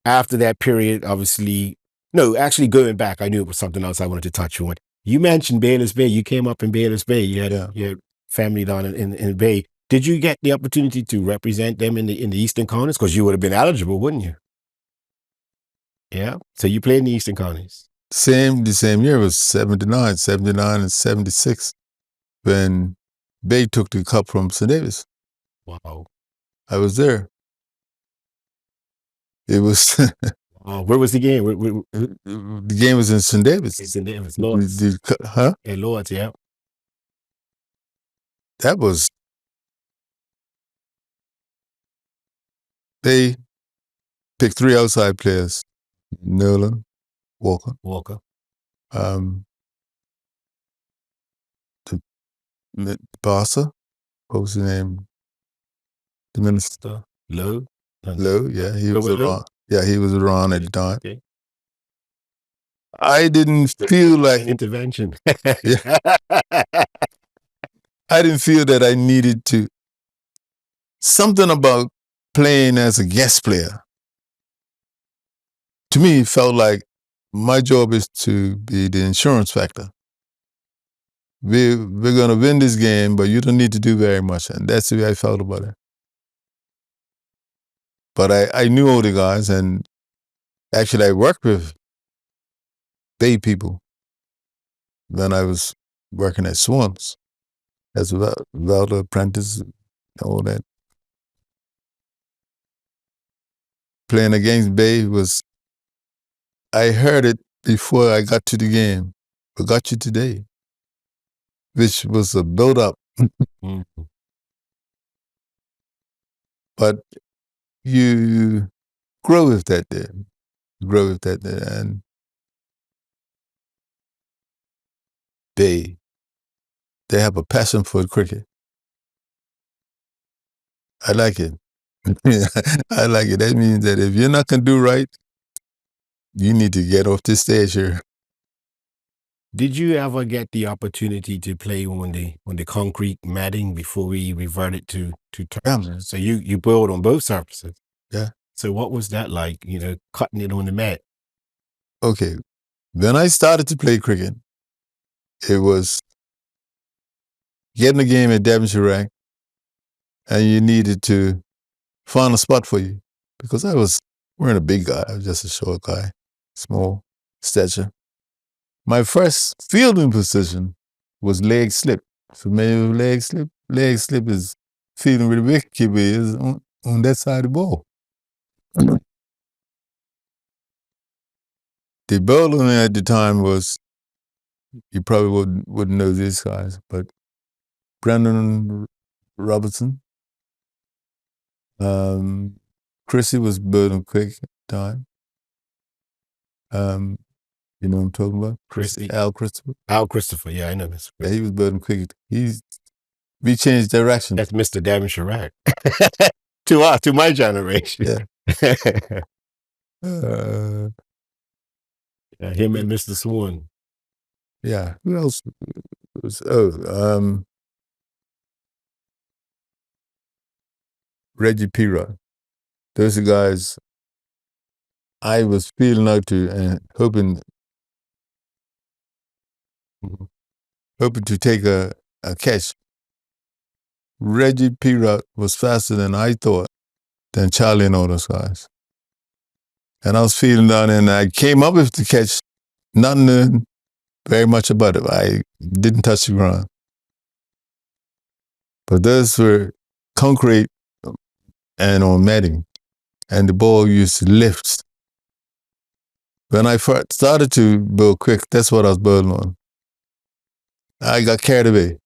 after that period, obviously, no, actually going back, I knew it was something else I wanted to touch on. You mentioned Bayless Bay. You came up in Bayless Bay. You had your family down in Bay. Did you get the opportunity to represent them in the Eastern Counties? Because you would have been eligible, wouldn't you? Yeah. So you played in the Eastern Counties. The same year was 79 and 76 when Bay took the cup from St. Davis. Wow. I was there. It was. Where was the game? The game was in St. Davis. St. Davis, Lords. Huh? In Lords, yeah. That was. They picked 3 outside players: Nolan, Walker. The Barca. What was his name? The minister. Lowe, yeah, he was Lowe? around. Yeah, he was around at the time. Okay. I didn't feel like intervention. Yeah. I didn't feel that I needed to. Something about playing as a guest player, to me, felt like my job is to be the insurance factor. We're going to win this game, but you don't need to do very much. And that's the way I felt about it. But I knew all the guys, and actually I worked with Bay people when I was working at Swans as a welder apprentice, all that. Playing against Bay was, I heard it before I got to the game. I got you today, which was a build-up. Mm-hmm. But you grow with that there. And they have a passion for cricket. I like it. I like it. That means that if you're not going to do right, you need to get off the stage here. Did you ever get the opportunity to play on the concrete matting before we reverted to turf? Yeah, man. So you bowled on both surfaces. Yeah. So what was that like, cutting it on the mat? Okay. When I started to play cricket, it was getting a game at Devonshire Rack, and you needed to find a spot for you. Because I weren't a big guy. I was just a short guy, small stature. My first fielding position was leg slip. Familiar with leg slip? Leg slip is fielding where the wicketkeeper is on that side of the ball. The bowling at the time was, you probably wouldn't know these guys, but Brandon Robertson. Chrissy was bowling quick at the time. You know what I'm talking about? Chrissy. Al Christopher. Al Christopher, yeah, I know Mr. Yeah, he was bowling quick. We changed direction. That's Mr. Devonshire Rack. To my generation. Yeah. Him and Mr. Swan. Yeah. Who else was? Reggie Trott. Those are guys I was feeling out to and hoping to take a catch. Reggie Trott was faster than I thought, than Charlie and all those guys. And I was feeling down there, and I came up with the catch, not knowing very much about it. I didn't touch the ground. But those were concrete and on matting, and the ball used to lift. When I first started to bowl quick, that's what I was bowling on. I got carried away.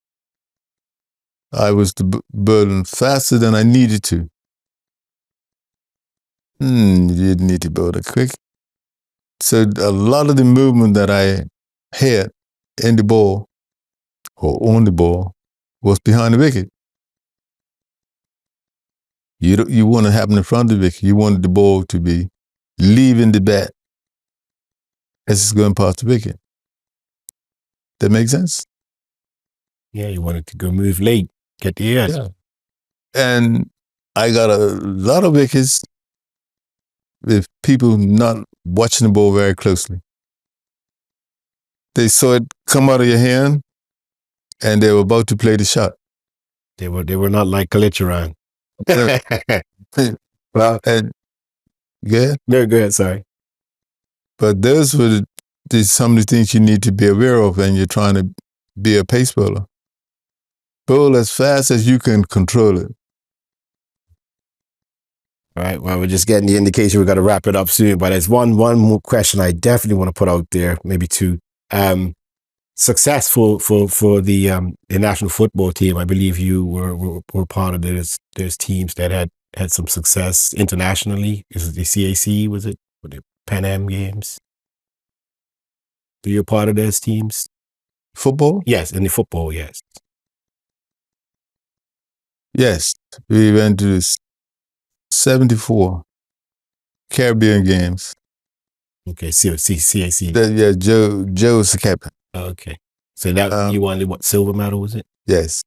I was bowling faster than I needed to. You didn't need to bowl that quick. So a lot of the movement that I had in the ball or on the ball was behind the wicket. You want to have in front of the wicket. You wanted the ball to be leaving the bat as it's going past the wicket. That makes sense? Yeah, you wanted to go move late, get the edge. Yeah. And I got a lot of wickets with people not watching the ball very closely. They saw it come out of your hand, and they were about to play the shot. They were not like Kalitcharan. Well, and yeah. No, go ahead. Sorry. But those were some of the things you need to be aware of when you're trying to be a pace bowler. Bowl as fast as you can control it. All right. Well, we're just getting the indication we got to wrap it up soon. But there's one more question I definitely want to put out there, maybe two. Successful for the national football team. I believe you were part of those teams that had some success internationally. Is it the CAC? Was it for the Pan Am Games? Were you a part of those teams? Football? Yes, in the football. Yes. Yes, we went to 74 Caribbean Games. Okay, CAC. Yeah, Joe was the captain. Okay, so that you won what silver medal was it? Yes.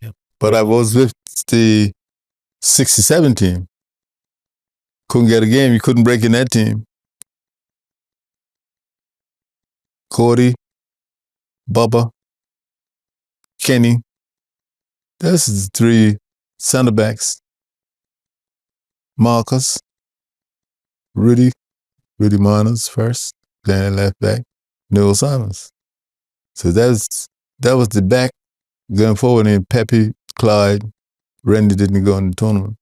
Yep. But I was with the 67 team. Couldn't get a game. You couldn't break in that team. Cordy, Bubba, Kenny. Those are the three center backs. Marcus, Rudy Miners first, then left back, Noel Simons. So that was the back going forward. And Pepe, Clyde, Randy didn't go in the tournament.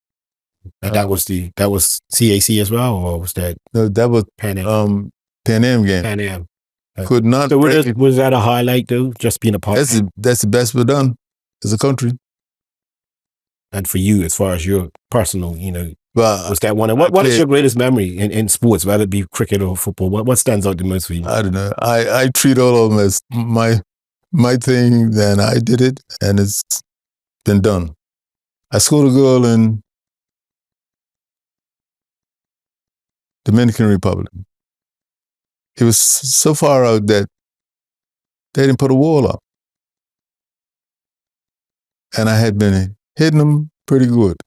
And that was CAC as well, or was that? No, that was Pan Am. Pan Am game. Pan Am. Could not. So was that a highlight though? Just being a part. That's the best we've done as a country. And for you, as far as your personal, well, was that one? What is your greatest memory in sports, whether it be cricket or football? What stands out the most for you? I don't know. I treat all of them as my thing. Then I did it, and it's been done. I scored a goal in Dominican Republic. It was so far out that they didn't put a wall up, and I had been hitting them pretty good.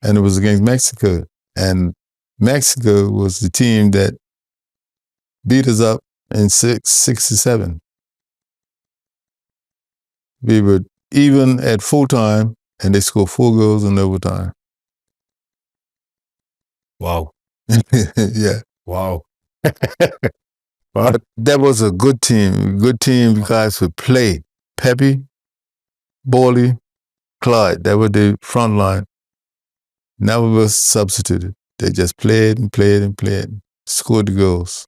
And it was against Mexico. And Mexico was the team that beat us up in 6-7. We were even at full time, and they scored 4 goals in overtime. Wow. Yeah. Wow. But that was a good team. Good team because we played. Pepe, Borley, Clyde, that were the front line. Never was substituted. They just played and played and played. Scored the goals.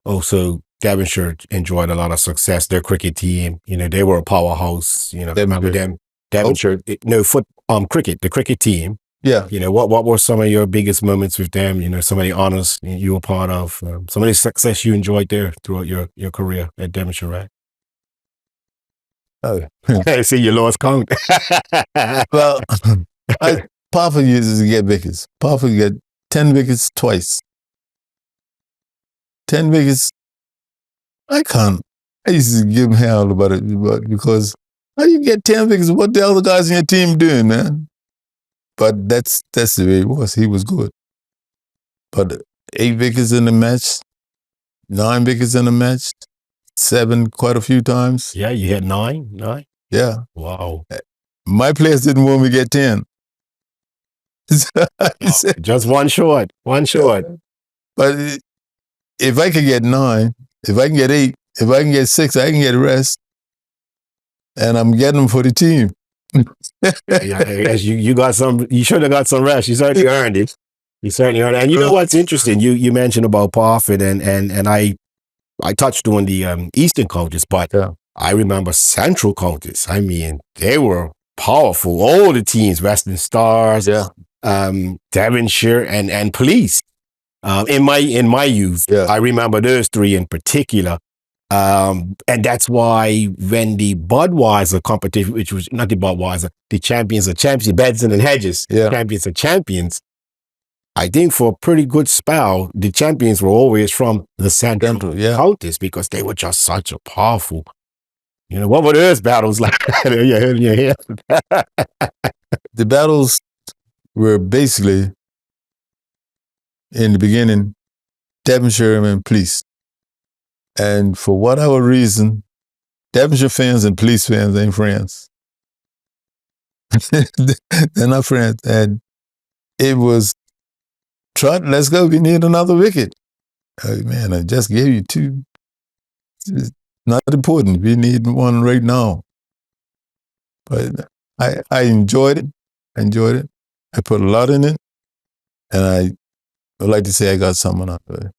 Also, Devonshire enjoyed a lot of success. Their cricket team, they were a powerhouse. Remember them? Devonshire, cricket, the cricket team. Yeah. What were some of your biggest moments with them? Some of the honors you were part of, some of the success you enjoyed there throughout your career at Devonshire, right? Oh. I see you lost count. Well, Papa uses to get wickets. Papa get 10 wickets twice. 10 wickets, I can't. I used to give him hell about it because how you get 10 wickets? What the other guys in your team doing, man? But that's the way it was. He was good. But 8 wickets in the match, 9 wickets in the match, 7 quite a few times. Yeah, you had 9? Yeah. Wow. My players didn't want me to get 10. Just one short. But if I could get 9, if I can get 8, if I can get 6, I can get rest. And I'm getting them for the team. Yeah, you got some. You should have got some rest. You certainly earned it. And you know what's interesting? You mentioned about Parfit, and I touched on the Eastern coaches, but I remember Central coaches. I mean, they were powerful. All the teams, Western Stars, Devonshire, and Police. In my youth, I remember those 3 in particular. And that's why when the Budweiser competition, which was not the Budweiser, the Champions of Champions, Bedson and Hedges, Champions of Champions, I think for a pretty good spell, the champions were always from the Central counties because they were just such a powerful. You know, what were those battles like? The battles were basically, in the beginning, Devonshire and Police. And for whatever reason, Devonshire fans and Police fans ain't friends. They're not friends. And it was, Trott, let's go. We need another wicket. Oh, man, I just gave you 2. It's not important. We need one right now. But I enjoyed it. I put a lot in it. And I would like to say I got something out of it.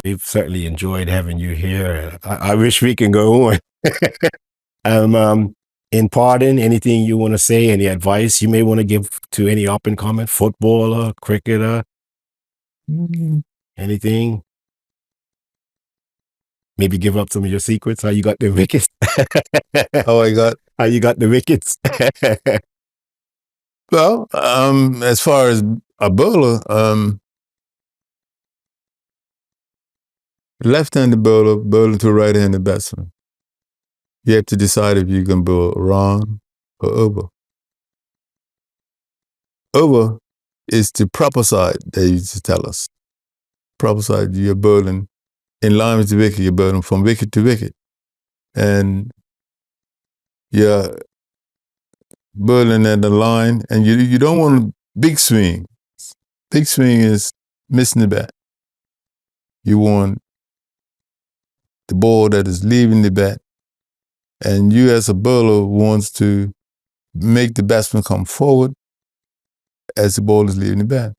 We've certainly enjoyed having you here. I wish we can go on. In parting, anything you want to say, any advice you may want to give to any up-and-coming footballer, cricketer, anything? Maybe give up some of your secrets, how you got the wickets. How you got the wickets. Well, as far as a bowler, left-handed bowler to right-handed batsman. You have to decide if you can bowl wrong or over. Over is the proper side, they used to tell us. Proper side, you're bowling in line with the wicket, you're bowling from wicket to wicket. And you're bowling at the line, and you don't want a big swing. Big swing is missing the bat. You want the ball that is leaving the bat, and you as a bowler wants to make the batsman come forward as the ball is leaving the bat.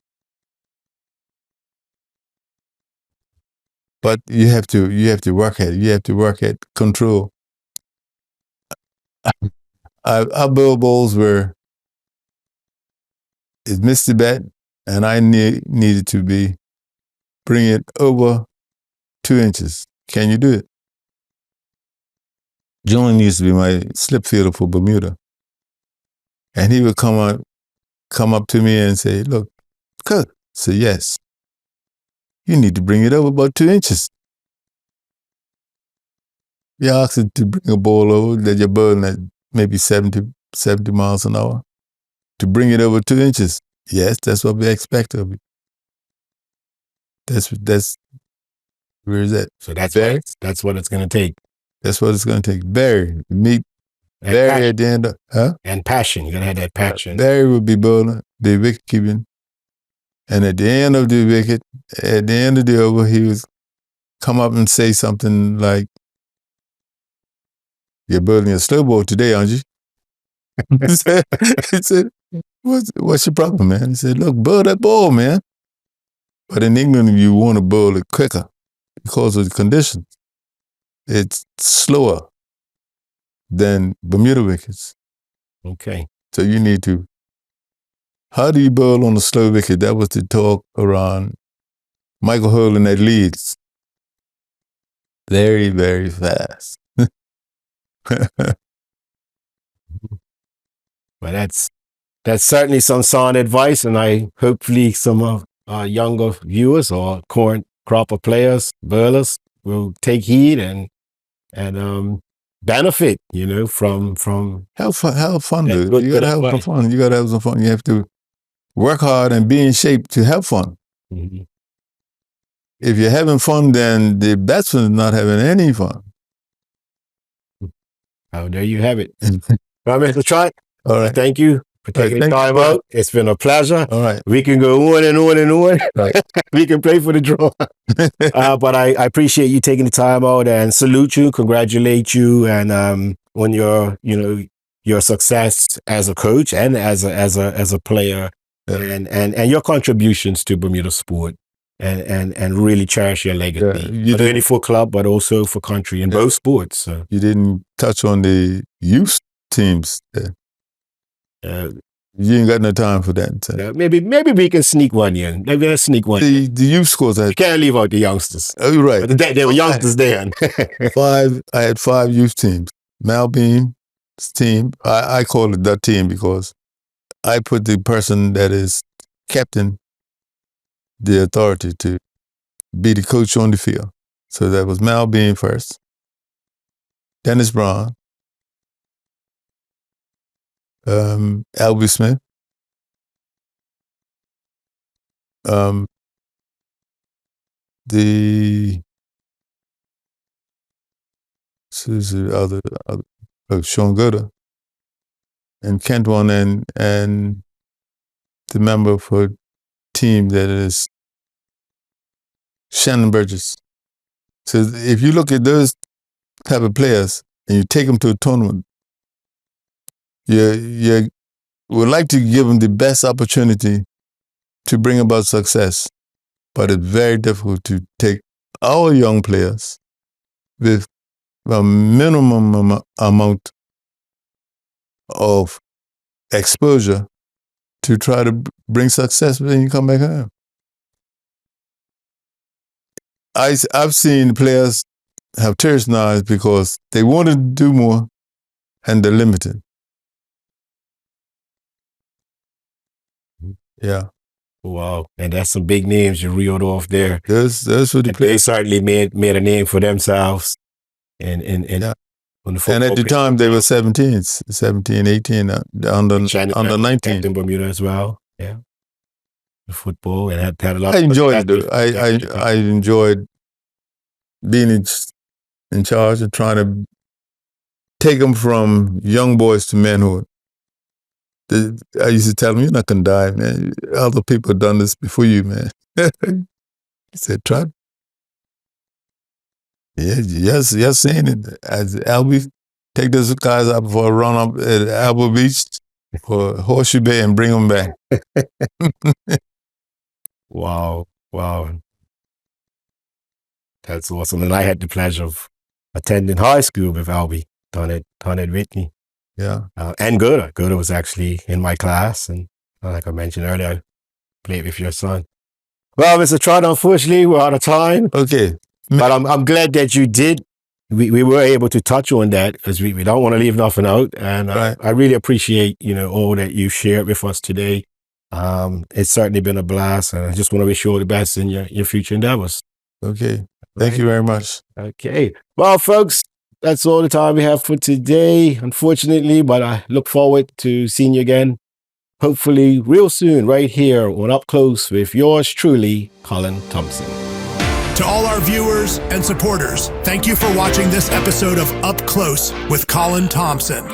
But you have to work at it. You have to work at control. Our bowl balls were, it missed the bat, and I needed to bring it over 2 inches. Can you do it? John used to be my slip fielder for Bermuda. And he would come up to me and say, look, good. I said, yes. You need to bring it over about 2 inches. You asked it to bring a ball over that you're bowling at maybe 70 miles an hour. To bring it over 2 inches. Yes, that's what we expect of you. That's where is that? So that's what it's going to take. That's what it's going to take. Barry, meet Barry at the end of, and passion. You're going to have that passion. Barry would be bowling, the wicket keeping. And at the end of the wicket, at the end of the over, he would come up and say something like, you're bowling a slow ball today, aren't you? He said, what's your problem, man? He said, look, bowl that ball, man. But in England, you want to bowl it quicker because of the conditions. It's slower than Bermuda wickets. Okay. So you need to, how do you bowl on a slow wicket? That was the talk around Michael Holding at Leeds. Very, very fast. Well, that's certainly some sound advice, and I hopefully some of our younger viewers or current crop of players, bowlers, will take heed and benefit, from Have fun, that dude. good- You good gotta have some advice. fun. You gotta have some fun. You have to work hard and be in shape to have fun. Mhm. If you're having fun, then the batsman is not having any fun. Oh, there you have it. Well, Mr. Trott, All right. thank you for taking the thank you, time brother. out. It's been a pleasure. All right. We can go on and on and on. Right. We can play for the draw. But I appreciate you taking the time out and salute you, congratulate you, and on your success as a coach and as a player, Yeah. and your contributions to Bermuda sport, and really cherish your legacy, you not only didn't, for club but also for country in Yeah. both sports. So, you didn't touch on the youth teams. uh, You ain't got no time for that. So. maybe we can sneak one in. Maybe let's sneak one. The youth scores. You can't leave out the youngsters. Oh, you're right. But there were youngsters then. I had 5 youth teams. Malbean's team, I call it the team because I put the person that is captain the authority to be the coach on the field. So that was Malbean first, Dennis Braun, Albie Smith, Sean Gooder, and Kent one, and the member for team that is Shannon Burgess. So if you look at those type of players and you take them to a tournament, you would like to give them the best opportunity to bring about success, but it's very difficult to take our young players with a minimum amount of exposure to try to bring success when you come back home. I've seen players have tears in their eyes because they want to do more and they're limited. Yeah. Wow, and that's some big names you reeled off there. Those were the And they players. certainly made a name for themselves. And Yeah. on the And football at the pitch. time they were 17, 18, under Shannon 19. in Bermuda as well. Yeah, the football, and had a lot. I enjoyed it. I enjoyed being in charge and trying to take them from young boys to manhood. I used to tell them, "You're not gonna die, man. Other people have done this before you, man." He said, "Trott." Yeah, yes, saying it. As Albie, take those guys out for a run up at Alba Beach or Horseshoe Bay and bring them back. Wow. That's awesome. And I had the pleasure of attending high school with Albie down at Whitney. Yeah. And Goda. Goda was actually in my class. And like I mentioned earlier, I played with your son. Well, Mr. Trott, unfortunately, we're out of time. Okay. But I'm glad that you did. We were able to touch on that because we don't want to leave nothing out. And Right. I really appreciate, all that you shared with us today. It's certainly been a blast. And I just want to wish you all the best in your future endeavors. Okay. Thank you very much. Okay. Well, folks, that's all the time we have for today, unfortunately, but I look forward to seeing you again, hopefully real soon, right here on Up Close with yours truly, Colin Thompson. To all our viewers and supporters, thank you for watching this episode of Up Close with Colin Thompson.